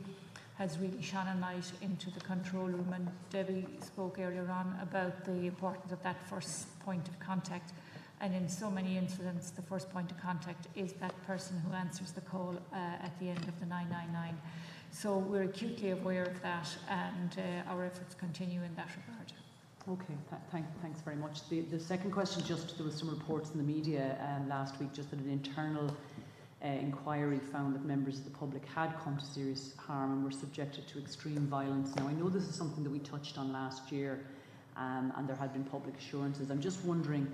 has really shone a light into the control room, and Debbie spoke earlier on about the importance of that first point of contact. And in so many incidents, the first point of contact is that person who answers the call at the end of the 999. So we're acutely aware of that, and our efforts continue in that regard. Okay, thanks very much. The second question, just there was some reports in the media last week just that an internal inquiry found that members of the public had come to serious harm and were subjected to extreme violence. Now, I know this is something that we touched on last year, and there had been public assurances. I'm just wondering,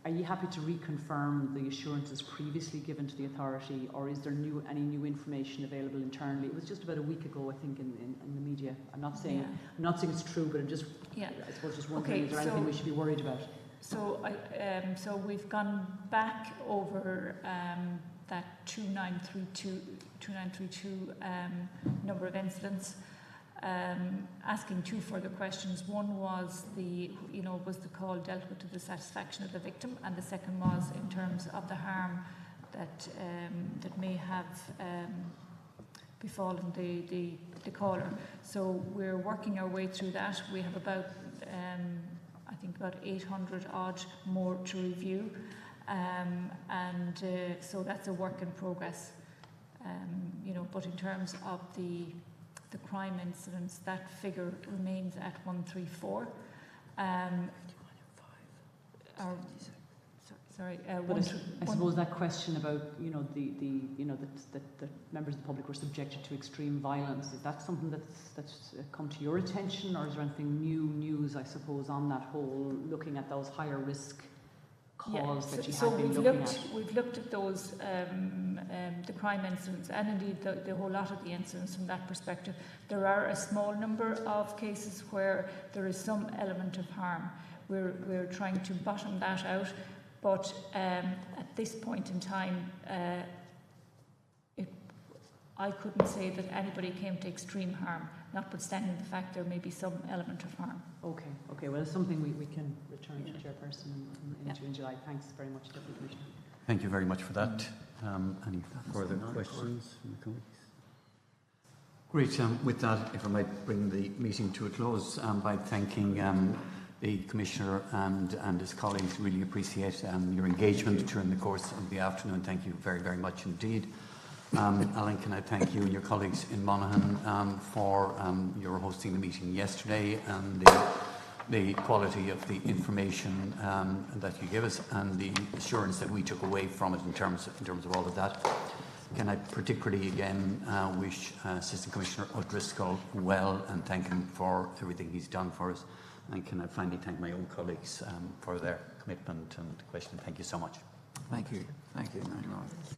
are you happy to reconfirm the assurances previously given to the authority, or is there any new information available internally? It was just about a week ago, I think, in the media. I'm not saying it's true, but I'm just I suppose just wondering, is there anything we should be worried about? So so we've gone back over that 2932 number of incidents, asking 2 further questions. One was was the call dealt with to the satisfaction of the victim, and the second was in terms of the harm that that may have befallen the caller. So we're working our way through that. We have about I think about 800 odd more to review. So that's a work in progress, but in terms of the crime incidents, that figure remains at 134. I suppose that question about that members of the public were subjected to extreme violence, is that something that's come to your attention, or is there anything new news, I suppose, on that whole, looking at those higher risk calls that you so have been we've looking looked, at? We've looked at those, the crime incidents, and indeed the whole lot of the incidents from that perspective. There are a small number of cases where there is some element of harm. We're trying to bottom that out, but at this point in time, I couldn't say that anybody came to extreme harm, notwithstanding the fact there may be some element of harm. Okay, well, it's something we can return to Chairperson in July. Thanks very much, Deputy Commissioner. Thank you very much for that. Any further questions from the colleagues? Great. With that, if I might bring the meeting to a close by thanking the Commissioner and his colleagues. Really appreciate your engagement during the course of the afternoon. Thank you very, very much indeed. Alan, can I thank you and your colleagues in Monaghan for your hosting the meeting yesterday and the quality of the information that you give us and the assurance that we took away from it in terms of all of that. Can I particularly again wish Assistant Commissioner O'Driscoll well and thank him for everything he's done for us. And can I finally thank my own colleagues for their commitment and question. Thank you so much. Thank you. Thank you very much.